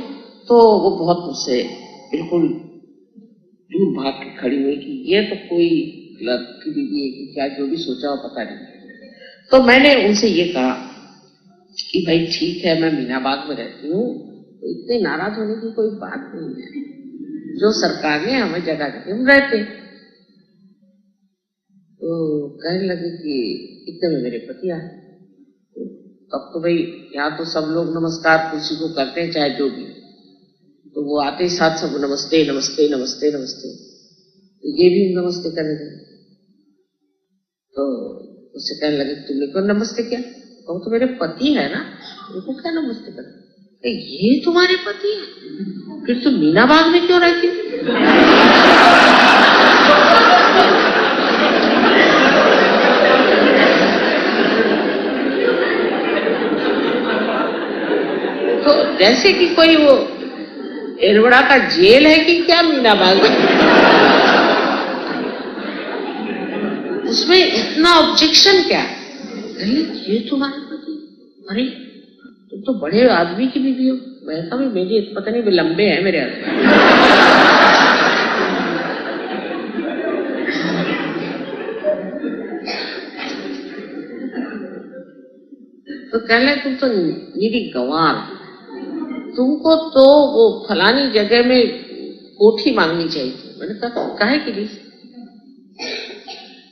तो वो बहुत मुझसे बिल्कुल दूर भाग के खड़ी हुई कि ये तो कोई क्लब की दीदी है कि क्या, जो भी सोचा हो पता नहीं। तो मैंने उनसे ये कहा कि भाई ठीक है, मैं मीना बाग में रहती हूँ, तो इतने नाराज होने की कोई बात नहीं है, जो सरकार ने हमें जगह दी हम रहते। तो कहने लगे कि इतने में मेरे पति आए। तब तो भाई यहाँ तो सब लोग नमस्कार कुर्सी को करते हैं, चाहे जो भी। तो वो आते ही साथ सब नमस्ते नमस्ते नमस्ते नमस्ते, तो ये भी नमस्ते करने लगे। तो उससे कहने लगे तुमने क्यों नमस्ते किया? वो तो मेरे पति है ना, उनको क्या नमस्ते कर? ये तुम्हारे पति है, फिर तुम मीना बाग में क्यों रहती? तो जैसे कि कोई वो एरवड़ा का जेल है कि क्या मीना बाग में। उसमें इतना ऑब्जेक्शन क्या? ये तुम्हारे पति? अरे तुम तो बड़े आदमी की बीवी हो। मैं कहा मेरी पता नहीं, वे लंबे हैं मेरे हस्बैंड। तो कह ले तुम तो मेरी गंवार, तुमको तो वो फलानी जगह में कोठी मांगनी चाहिए थी। मैंने कहा काहे के लिए?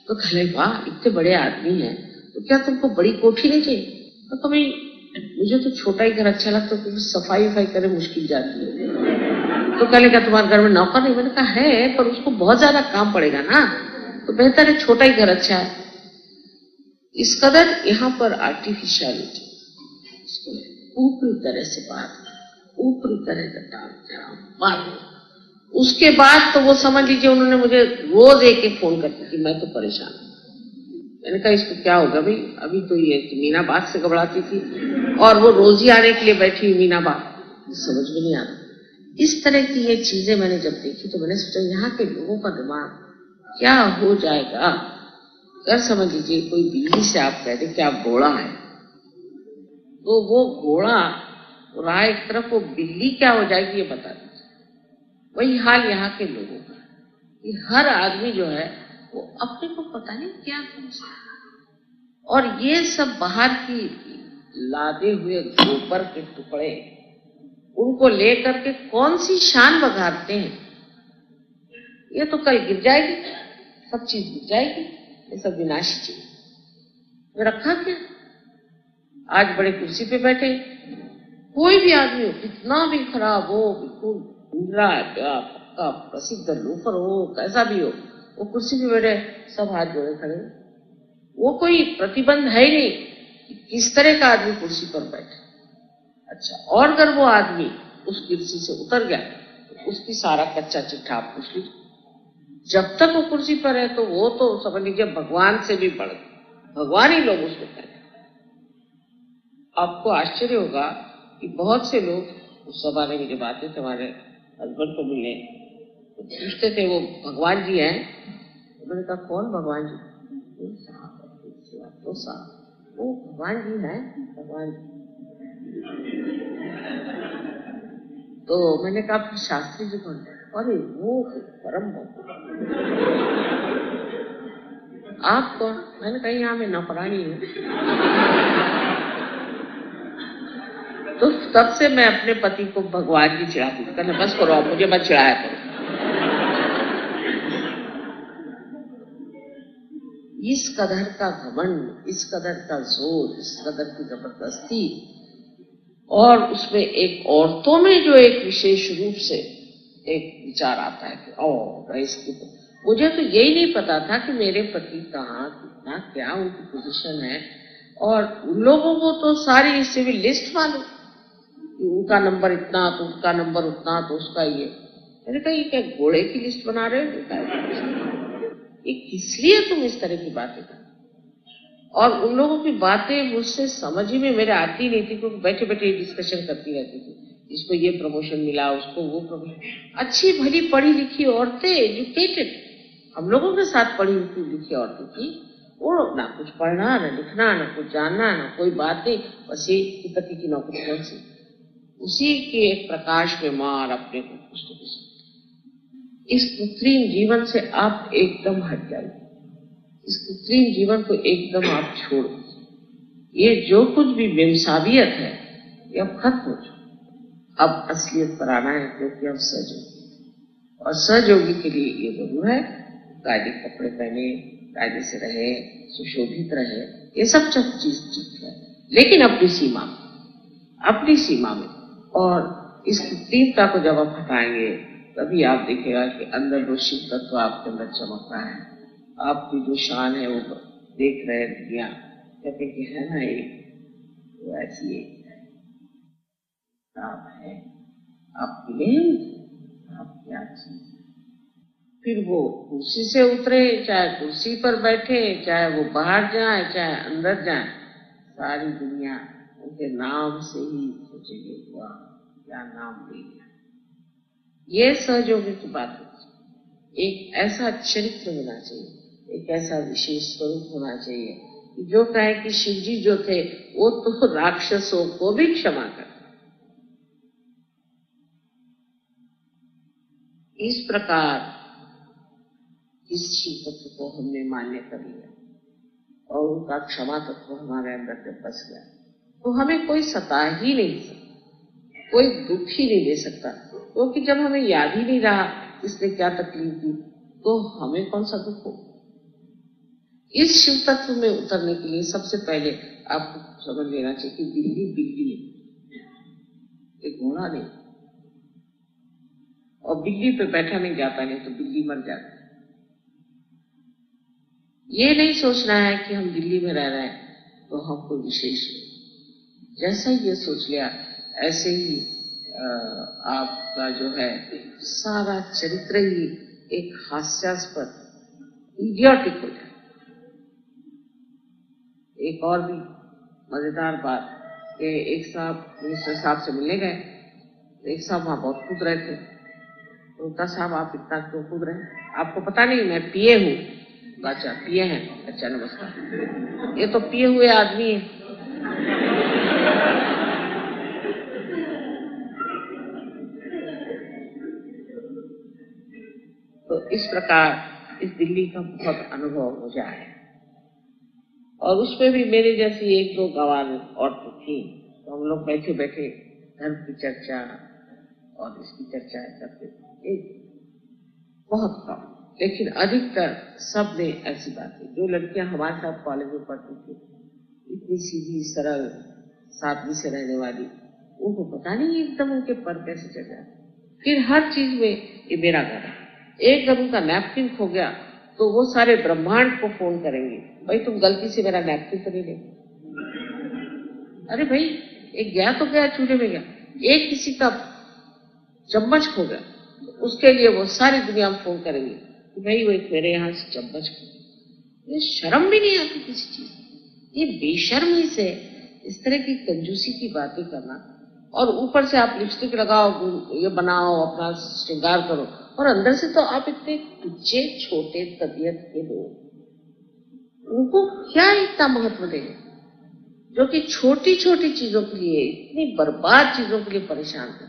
तो कहले वाह इतने बड़े आदमी हैं, तो क्या तुमको बड़ी कोठी नहीं चाहिए? तो कभी मुझे तो छोटा ही घर अच्छा लगता है, क्योंकि सफाई वफाई करे मुश्किल जाती है। तो कहले क्या तुम्हारे घर में नौकर नहीं? मैंने कहा है, पर उसको बहुत ज्यादा काम पड़ेगा ना, तो बेहतर है छोटा ही घर अच्छा है। इस कदर यहाँ पर आर्टिफिशियलिटी, ऊपरी तरह से बात, ऊपरी तरह का बात। उसके बाद तो वो समझ लीजिए उन्होंने मुझे रोज एक फोन करती थी, मैं तो परेशान। मैंने कहा इसको क्या होगा भाई, अभी तो ये मीना बाग से घबराती थी और वो रोज ही आने के लिए बैठी हुई मीना बाग, समझ में नहीं आ रहा। इस तरह की ये चीजें मैंने जब देखी तो मैंने सोचा यहाँ के लोगों का दिमाग क्या हो जाएगा। अगर समझ लीजिए कोई बिल्ली से आप कह दे कि आप घोड़ा है, तो वो घोड़ा राह एक तरफ, वो बिल्ली क्या हो जाएगी ये बता दीजिए। वही हाल यहाँ के लोगों का कि हर आदमी जो है वो अपने को पता नहीं क्या समझता है, और ये सब बाहर की लादे हुए गोबर के टुकड़े उनको लेकर के कौन सी शान बघारते हैं। ये तो कल गिर जाएगी, सब चीज गिर जाएगी, ये सब विनाशी चीज तो रखा क्या। आज बड़े कुर्सी पे बैठे, कोई भी आदमी हो, कितना भी खराब हो, बिल्कुल ढूंढरा पक्का प्रसिद्ध लोफर हो, कैसा भी हो, वो कुर्सी पे बैठे, सब हाथ जोड़े खड़े। वो कोई प्रतिबंध है ही नहीं कि किस तरह का आदमी कुर्सी पर बैठे। अच्छा, और अगर वो आदमी उस कुर्सी से उतर गया तो उसकी सारा कच्चा चिट्ठा आप पूछ लीजिए। जब तक वो कुर्सी पर है तो वो तो समझ लीजिए भगवान से भी बढ़, भगवान ही लोग उसको कहते हैं। आपको आश्चर्य होगा कि बहुत से लोग उस सभा में जब आते थे हमारे हस्बैंड को मिलने, तो पूछते थे वो भगवान जी हैं। तो मैंने कहा कौन भगवान जी? तो साहब वो भगवान जी हैं, भगवान जी। तो मैंने कहा फिर शास्त्री जी कौन? अरे वो परम भगवान। आप कौन? मैंने कहा यहाँ मैं नौकरानी हूँ। तो तब से मैं अपने पति को भगवान जी चिढ़ाती हूँ, कहना बस करो आप, मुझे मत चिढ़ाया करो। इस कदर का घमंड, इस कदर का जोर, इस कदर की जबरदस्ती, और उसमें एक औरतों में जो एक विशेष रूप से एक विचार आता है कि ओ इसकी तो, मुझे तो यही नहीं पता था कि मेरे पति कहाँ, कितना, क्या उनकी पोजीशन है। और उन लोगों को तो सारी सिविल लिस्ट मालूम, उनका नंबर इतना तो उसका नंबर उतना तो उसका ये। मैंने कहा ये क्या घोड़े की लिस्ट बना रहे हो? ये किस लिए तुम इस तरह की बातें कर? और उन लोगों की बातें मुझसे समझ ही में मेरे आती नहीं थी, क्योंकि बैठे बैठे डिस्कशन करती रहती थी, इसको ये प्रमोशन मिला, उसको वो प्रमोशन। अच्छी भली पढ़ी लिखी औरतें, एजुकेटेड, हम लोगों के साथ पढ़ी लिखी औरतें थी, वो ना कुछ पढ़ना, ना लिखना, ना कुछ जानना, ना कोई बातें, बस ये पति की नौकरी कौन सी, उसी के एक प्रकाश में मार अपने को कुछ। इस कृत्रिम जीवन से आप एकदम हट जाइए, इस कृत्रिम जीवन को एकदम आप छोड़ दीजिए। ये जो कुछ भी बेमसाबियत है ये अब खत्म हो चुका, अब असलियत पर आना है, क्योंकि अब सहयोगी, और सहयोगी के लिए ये जरूर है कायदे कपड़े पहने, कायदे से रहे, सुशोभित रहे, ये सब चीज ठीक है, लेकिन अपनी सीमा में, अपनी सीमा में। और इस कृत्रिमता को जब आप हटाएंगे तभी आप देखिएगा कि अंदर वो शिव तत्व आपके अंदर चमक रहा है, आपकी जो शान है वो देख रहे दुनिया, कहते कि है ना एक वो ऐसी एक आप है, आप मिले, आप क्या चीज। फिर वो कुर्सी से उतरे, चाहे कुर्सी पर बैठे, चाहे वो बाहर जाए, चाहे अंदर जाए, सारी दुनिया उनके नाम से ही सोचेगी वाह क्या नाम दे दिया। ये सहयोगी की बात है। एक ऐसा चरित्र होना चाहिए, एक ऐसा विशेष स्वरूप होना चाहिए कि जो कहे कि शिव जी जो थे वो तो राक्षसों को भी क्षमा कर। इस प्रकार इस शिव तत्व को हमने मान्य कर लिया और उनका क्षमा तत्व हमारे अंदर जब बस गया तो हमें कोई सता ही नहीं सकता, कोई दुख ही नहीं दे सकता, क्योंकि जब हमें याद ही नहीं रहा इसने क्या तकलीफ दी तो हमें कौन सा दुख हो। इस शिव तत्व में उतरने के लिए सबसे पहले आपको समझ लेना चाहिए कि बिल्ली बिल्ली है, एक घोड़ा नहीं, और बिल्ली पे बैठा नहीं जाता, नहीं तो बिल्ली मर जाती। ये नहीं सोचना है कि हम दिल्ली में रह रहे हैं तो हमको विशेष, जैसा ही ये सोच लिया ऐसे ही आपका जो है सारा चरित्र ही एक हास्यास्पद इडियोटिक हो जाए। एक और भी मजेदार बात कि एक साहब मिनिस्टर साहब से मिलने गए, एक साहब वहां बहुत खुद रहे थे, तो कहा साहब आप इतना क्यों कूद रहे हैं, आपको पता नहीं मैं पिए हूँ। अच्छा पिए हैं, अच्छा नमस्कार। ये तो पिए हुए आदमी है। तो इस प्रकार इस दिल्ली का बहुत अनुभव मुझे आया, और उसमें भी मेरे जैसी एक दो गवार औरतें थी। तो हम लोग बैठे बैठे धर्म की चर्चा और इसकी चर्चा करते थे, बहुत कम, लेकिन अधिकतर सब ने ऐसी बातें। जो लड़कियां हमारे साथ कॉलेज में पढ़ती थी, इतनी सीधी सरल सादगी से रहने वाली, उनको पता नहीं एकदम उनके पर कैसे चढ़ जाए। फिर हर चीज में ये मेरा घर है, एक अगर उनका नैपकिन खो गया तो वो सारे ब्रह्मांड को फोन करेंगे, भाई तुम गलती से मेरा नैपकिन तो नहीं ले। अरे भाई एक गया तो गया, चूल्हे में गया। एक किसी का चम्मच खो गया, उसके लिए वो सारी दुनिया में फोन करेंगे कि भाई वो एक मेरे यहाँ से चम्मच खो गया। ये शर्म भी नहीं आती किसी चीज, ये बेशर्मी से इस तरह की कंजूसी की बातें करना। और ऊपर से आप लिपस्टिक लगाओ, ये बनाओ, अपना श्रृंगार करो, और अंदर से तो आप इतने तुच्छे छोटे तबीयत के लोग, उनको क्या इतना महत्व देंगे जो कि छोटी छोटी चीजों के लिए, इतनी बर्बाद चीजों के लिए परेशान है।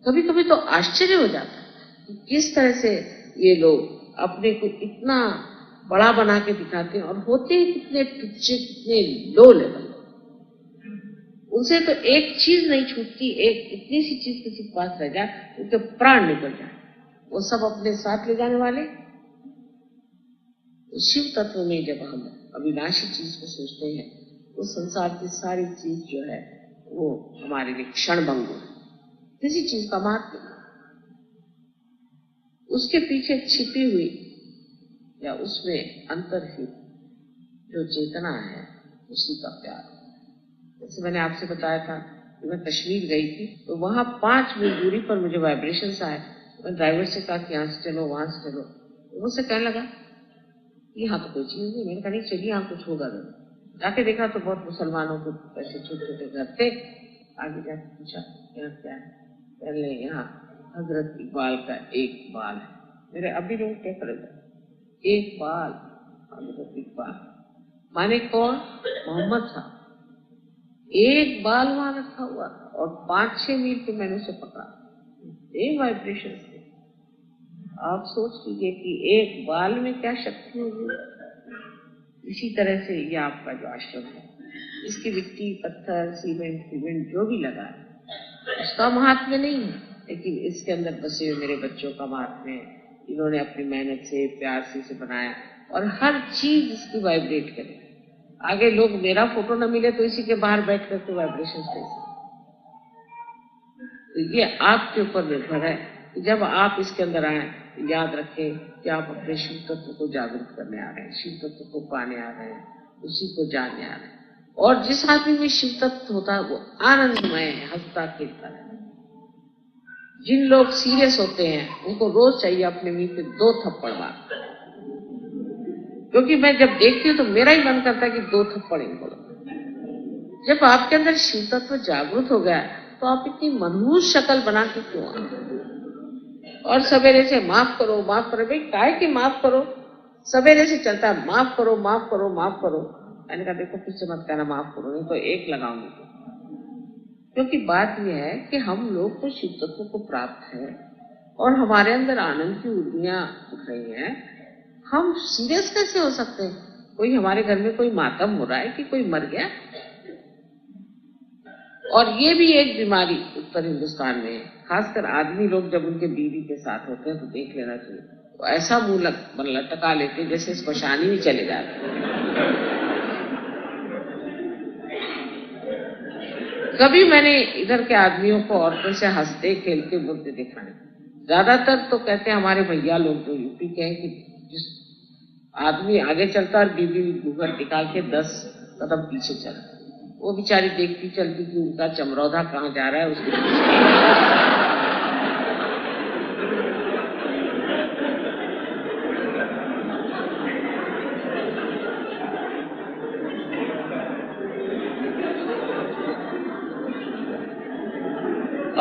कभी कभी तो आश्चर्य हो जाता है कि किस तरह से ये लोग अपने को इतना बड़ा बना के दिखाते हैं और होते हैं कितने तुच्छे, कितने लो लेवल। उनसे तो एक चीज नहीं छूटती, एक इतनी सी चीज किसी के पास रह जाए उनके प्राण निकल जाए, वो सब अपने साथ ले जाने वाले। तो शिव तत्व में जब हम अविनाशी चीज को सोचते हैं तो संसार की सारी चीज जो है वो हमारे लिए क्षणभंग है। किसी चीज का महत्व उसके पीछे छिपी हुई या उसमें अंतर्हित जो चेतना है, उसी का प्यार। जैसे मैंने आपसे बताया था कि मैं कश्मीर गई थी, तो वहां 5 मील दूरी पर मुझे वाइब्रेशंस आए। मैं ड्राइवर से कहा कि यहाँ से चलो, वहां से चलो। वो मुझसे कहने लगा यहाँ तो कोई चीज नहीं। मैंने कहा नहीं चलिए, यहाँ कुछ होगा नहीं। जाके देखा तो बहुत मुसलमानों के ऐसे छोटे छोटे घर थे। आगे जाके पूछा यहाँ क्या है, पहले यहाँ हजरत इकबाल का एक बाल है। मेरे अभी लोग क्या करेगा, एक बाल हजरत इकबाल माने कौन, मोहम्मद साहब। एक बाल वहां रखा हुआ था और 5-6 मील पे मैंने उसे पकड़ा। एक वाइब्रेशन से आप सोच लीजिए कि एक बाल में क्या शक्ति होगी। इसी तरह से ये आपका जो आश्रम है, इसकी मिट्टी, पत्थर, सीमेंट जो भी लगा है उसका महात्म्य नहीं है, लेकिन इसके अंदर बसे हुए मेरे बच्चों का महात्म्य है। इन्होंने अपनी मेहनत से, प्यार से इसे बनाया और हर चीज इसकी वाइब्रेट करे। आगे लोग मेरा फोटो न मिले तो इसी के बाहर बैठ करके वाइब्रेशन दे। तो ये आपके ऊपर निर्भर है कि जब आप इसके अंदर आए तो याद रखें कि आप अपने शिव तत्व को जागरूक करने आ रहे हैं, शिव तत्व को पाने आ रहे हैं, उसी को जानने आ रहे हैं। और जिस आदमी में शिव तत्व होता है वो आनंदमय है, हंसता खेलता है। जिन लोग सीरियस होते हैं उनको रोज चाहिए अपने मुंह पे 2 थप्पड़ मार, क्योंकि मैं जब देखती हूँ तो मेरा ही मन करता है कि 2 थप्पड़ इनको लो। जब आपके अंदर शिव तत्व जागृत हो गया तो आप इतनी मनहूस शक्ल बना के क्यों आए? और सवेरे से माफ करो, माफ करो। भाई काहे कि माफ करो, सवेरे से चलता है माफ करो, माफ करो, माफ करो। मैंने कहा देखो फिर से मत कहना माफ करो, नहीं तो 1 लगाऊंगी। क्योंकि बात यह है कि हम लोग तो शिव तत्व को प्राप्त है और हमारे अंदर आनंद की ऊर्मियां उठ रही हैं। हम सीरियस कैसे हो सकते हैं? कोई हमारे घर में कोई मातम हो रहा है कि कोई मर गया? और ये भी एक बीमारी उत्तर हिंदुस्तान में है, खासकर आदमी लोग जब उनके बीवी के साथ होते हैं तो देख लेना चाहिए, तो ऐसा मुंह लटका लेते जैसे स्मशानी में चले जाते। कभी मैंने इधर के आदमियों को औरतों से हंसते खेलते बोलते देखा नहीं। ज्यादातर तो कहते हैं हमारे भैया लोग जो यूपी के हैं कि जिस आदमी आगे चलता और बीवी घूंघट निकाल के 10 कदम पीछे चलता, वो बेचारी देखती चलती कि उनका चमरौधा कहाँ जा रहा है उसके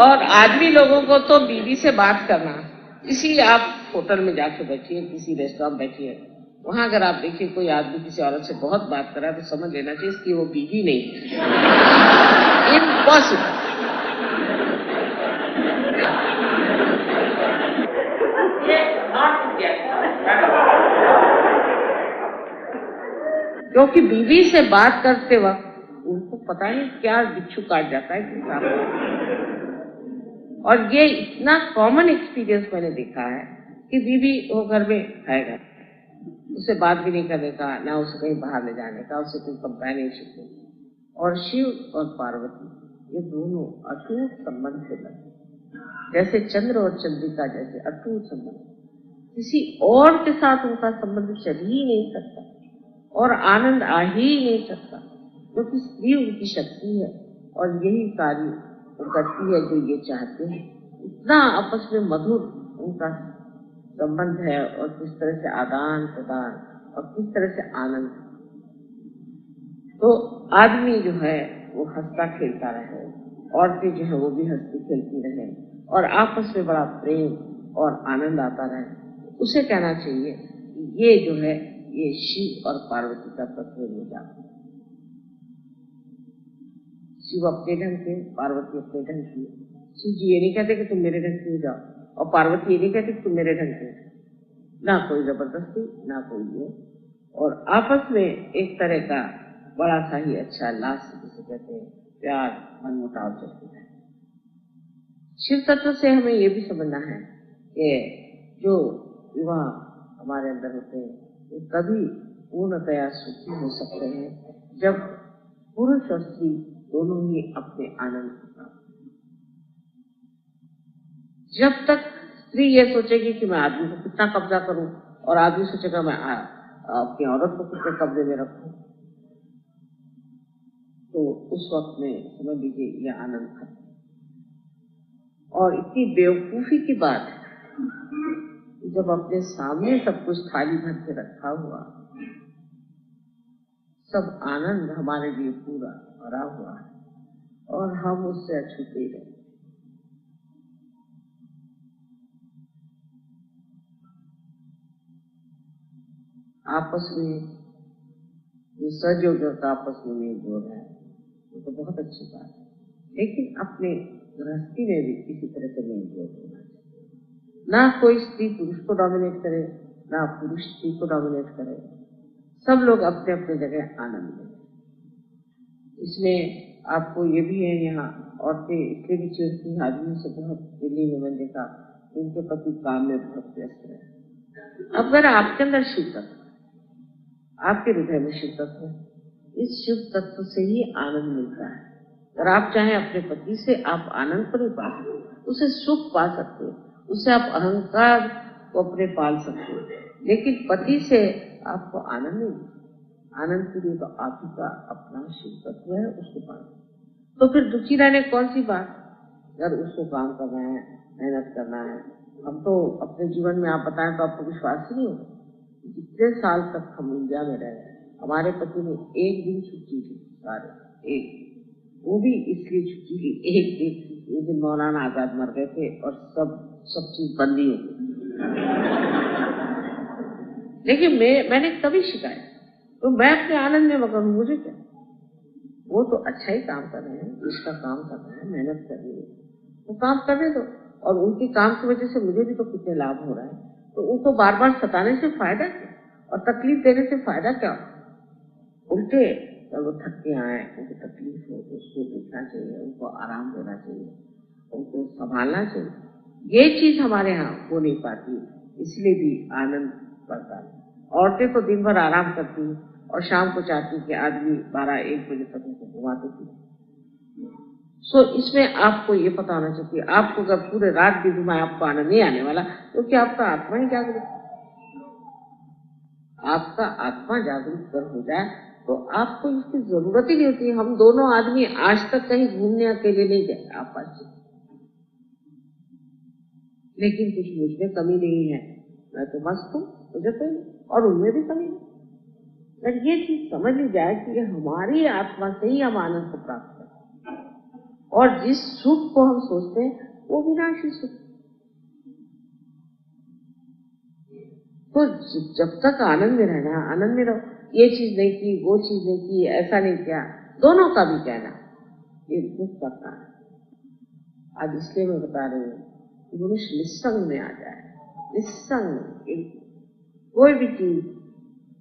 और आदमी लोगों को तो बीवी से बात करना किसी आप होटल में जाके बैठिए, किसी रेस्टोरेंट में बैठिए, वहां अगर आप देखिए कोई आदमी किसी औरत से बहुत बात कर रहा है तो समझ लेना चाहिए इसकी वो बीवी नहीं है। इम्पॉसिबल। क्योंकि बीवी से बात करते वक्त उनको पता नहीं क्या बिच्छू काट जाता है कि और ये इतना कॉमन एक्सपीरियंस मैंने देखा है कि बीवी वो घर में खाएगा, उससे बात भी नहीं करने का, ना उसे कहीं बाहर ले जाने का, उससे कोई कंपेनियनशिप नहीं। और शिव और पार्वती ये दोनों अटूट संबंध से लगे, जैसे चंद्र और चंद्रिका जैसे अटूट संबंध। किसी और के साथ उनका संबंध चल ही नहीं सकता और आनंद आ ही नहीं सकता, क्योंकि स्त्री उनकी शक्ति है और यही कार्य वो करती है जो ये चाहते हैं। इतना आपस में मधुर उनका संबंध है और किस तरह से आदान प्रदान और किस तरह से आनंद। तो आदमी जो है वो हंसता खेलता रहे, औरतें जो है वो भी हंसती खेलती रहे और आपस में बड़ा प्रेम और आनंद आता रहे, उसे कहना चाहिए ये जो है ये शिव और पार्वती का तत्व हो जाता है। शिव अपने ढंग से, पार्वती अपने ढंग से। शिव जी ये नहीं कहते कि तुम मेरे ढंग से हो जाओ और पार्वती ये नहीं कहती कि तुम मेरे ढंग से, ना कोई जबरदस्ती ना कोई ये, और आपस में एक तरह का बड़ा सा ही अच्छा लास्ट जिसे कहते हैं प्यार मनमुटाव चलता है। शिव तत्व से हमें ये भी समझना है कि जो विवाह हमारे अंदर होते हैं वो तभी पूर्णतया सुखी हो सकते हैं जब पुरुष और स्त्री दोनों ही अपने आनंद को प्राप्त। जब तक स्त्री ये सोचेगी कि मैं आदमी को कितना कब्जा करूं और आदमी सोचेगा मैं अपनी औरत को कितने कब्जे में रखूं, तो उस वक्त में समझ लीजिए यह आनंद खत्म। और इतनी बेवकूफी की बात है जब अपने सामने सब कुछ थाली भर के रखा हुआ, सब आनंद हमारे लिए पूरा भरा हुआ है और हम उससे अछूते रहे। आपस में जो सहयोग का आपस में मेल जोड़ है वो तो बहुत अच्छी बात है, लेकिन अपने गृहस्थी में भी किसी तरह से मेल जोड़ होना चाहिए। ना कोई स्त्री पुरुष को डोमिनेट करे, ना पुरुष स्त्री को डोमिनेट करे, सब लोग अपने अपने जगह आनंद लें। इसमें आपको ये भी है, यहाँ औरतें इसलिए भी चिड़ती आदमी से बहुत, दिल्ली में मैंने देखा उनके पति काम में बहुत व्यस्त रहे। अगर आपके अंदर शिव तत्व, आपके हृदय में शिव तत्व है, इस शिव तत्व से ही आनंद मिलता है। अगर आप चाहें अपने पति से आप आनंद को नहीं पा सकते, उसे सुख पा सकते हो, उससे आप अहंकार को अपने पाल सकते हो, लेकिन पति से आपको आनंद नहीं। आनंद के लिए तो आप ही का अपना शिव तत्व है, उसको पाना। तो फिर दुखी रहने कौन सी बात, अगर उसको काम करना है, मेहनत करना है। हम तो अपने जीवन में आप बताएं तो आपको विश्वास ही नहीं होगा, जितने साल तक हम इंडिया में रहे हमारे पति ने एक दिन छुट्टी ली, सारे एक, वो भी इसलिए छुट्टी ली एक दिन, उस दिन मौलाना आजाद मर गए थे और सब चीज बंदी हो गई। लेकिन मैंने कभी शिकायत, तो मैं अपने आनंद में मगन हूँ, मुझे क्या, वो तो अच्छा ही काम कर रहे हैं, जिसका काम कर रहे हैं, मेहनत कर रही है, वो काम करने दो। और उनके काम की वजह से मुझे भी तो कितने लाभ हो रहा है, तो उनको बार बार सताने से फायदा क्या और तकलीफ देने से फायदा क्या। उल्टे जब वो थक के आए, उनको तकलीफ हो तो उसको देखना चाहिए, उनको आराम देना चाहिए, उनको संभालना चाहिए। ये चीज हमारे यहाँ हो नहीं पाती, इसलिए भी आनंद बढ़ता है। औरतें तो दिन भर आराम करती हैं और शाम को चाहती कि आदमी 12-1 बजे तक उनको घुमाते थे। सो इसमें आपको ये पता होना चाहिए, आपको अगर पूरे रात भी घुमाए आपको आनंद नहीं आने वाला, क्योंकि आपका आत्मा ही जागरूक, आपका आत्मा जागरूक कर हो जाए तो आपको इसकी जरूरत ही नहीं होती। हम दोनों आदमी आज तक कहीं घूमने अकेले नहीं गए आपस में, लेकिन कुछ मुझ में कमी नहीं है, मैं तो मस्त हूँ, मुझे कोई, और उनमें भी कमी नहीं। अगर ये चीज समझ ली जाए कि हमारी आत्मा से ही हम आनंद को प्राप्त करते हैं और जिस सुख को हम सोचते हैं वो विनाशी सुख, तो जब तक आनंद में रहना, आनंद में रहो। ये चीज नहीं की, वो चीज नहीं की, ऐसा नहीं किया, दोनों का भी कहना ये दुख का कारण। आज इसलिए मैं बता रही हूँ कि मनुष्य निस्संग में आ जाए, निस्संग, कोई भी चीज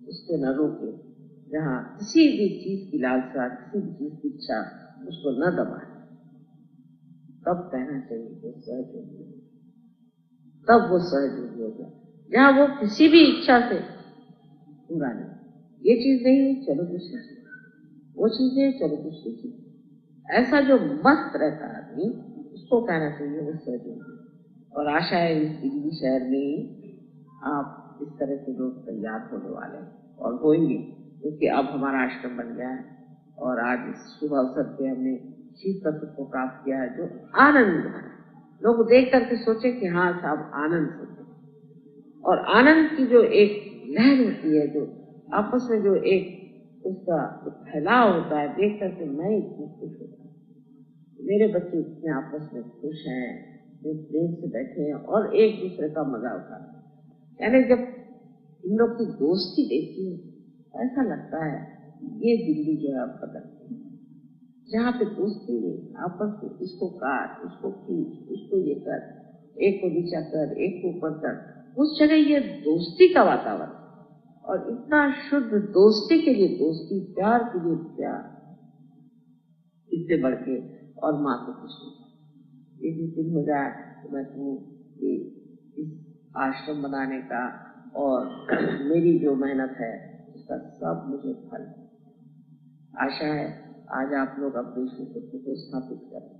उसको न रोके, जहाँ किसी भी चीज की लालसा, किसी भी चीज की इच्छा उसको न दबाए, तब कहना चाहिए वो सहज हो गया, तब वो सहज हो गया। जहाँ वो किसी भी इच्छा से पूरा नहीं, ये चीज नहीं है चलो दूसरी चीज, वो चीज है चलो दूसरी चीज, ऐसा जो मस्त रहता है आदमी, उसको कहना चाहिए वो सहज हो गया। और आशा है इस दिल्ली शहर में आप इस तरह के लोग तैयार होने वाले हैं और होंगे, क्योंकि अब हमारा आश्रम बन गया है और आज इस शुभ अवसर पे हमने शिव तत्व को प्राप्त किया है, जो आनंद है। लोग देख करके सोचे कि हाँ साहब आनंद होते, और आनंद की जो एक लहर होती है, जो आपस में जो एक उसका फैलाव होता है, देख करके मैं इतनी खुश होता हूँ। मेरे बच्चे इतने आपस में खुश हैं, जो प्रेम से बैठे हैं और एक दूसरे का मजा उठा रहे हैं। यानी जब इन लोग की दोस्ती देखती है ऐसा लगता है ये दिल्ली जो है अब बदलती है, जहाँ पे दोस्ती नहीं, आपस में इसको काट, उसको खींच, उसको ये कर, एक को नीचा कर, एक को ऊपर कर, उस जगह ये दोस्ती का वातावरण, और इतना शुद्ध दोस्ती के लिए दोस्ती, प्यार के लिए प्यार, इससे बढ़ के और माँ को खुश नहीं। ये भी दिन हो जाए तो मैं कहूँ कि इस आश्रम बनाने का और मेरी जो मेहनत है उसका सब मुझे फल। आशा है आज आप लोग अपने ईश्वर को स्थापित करें।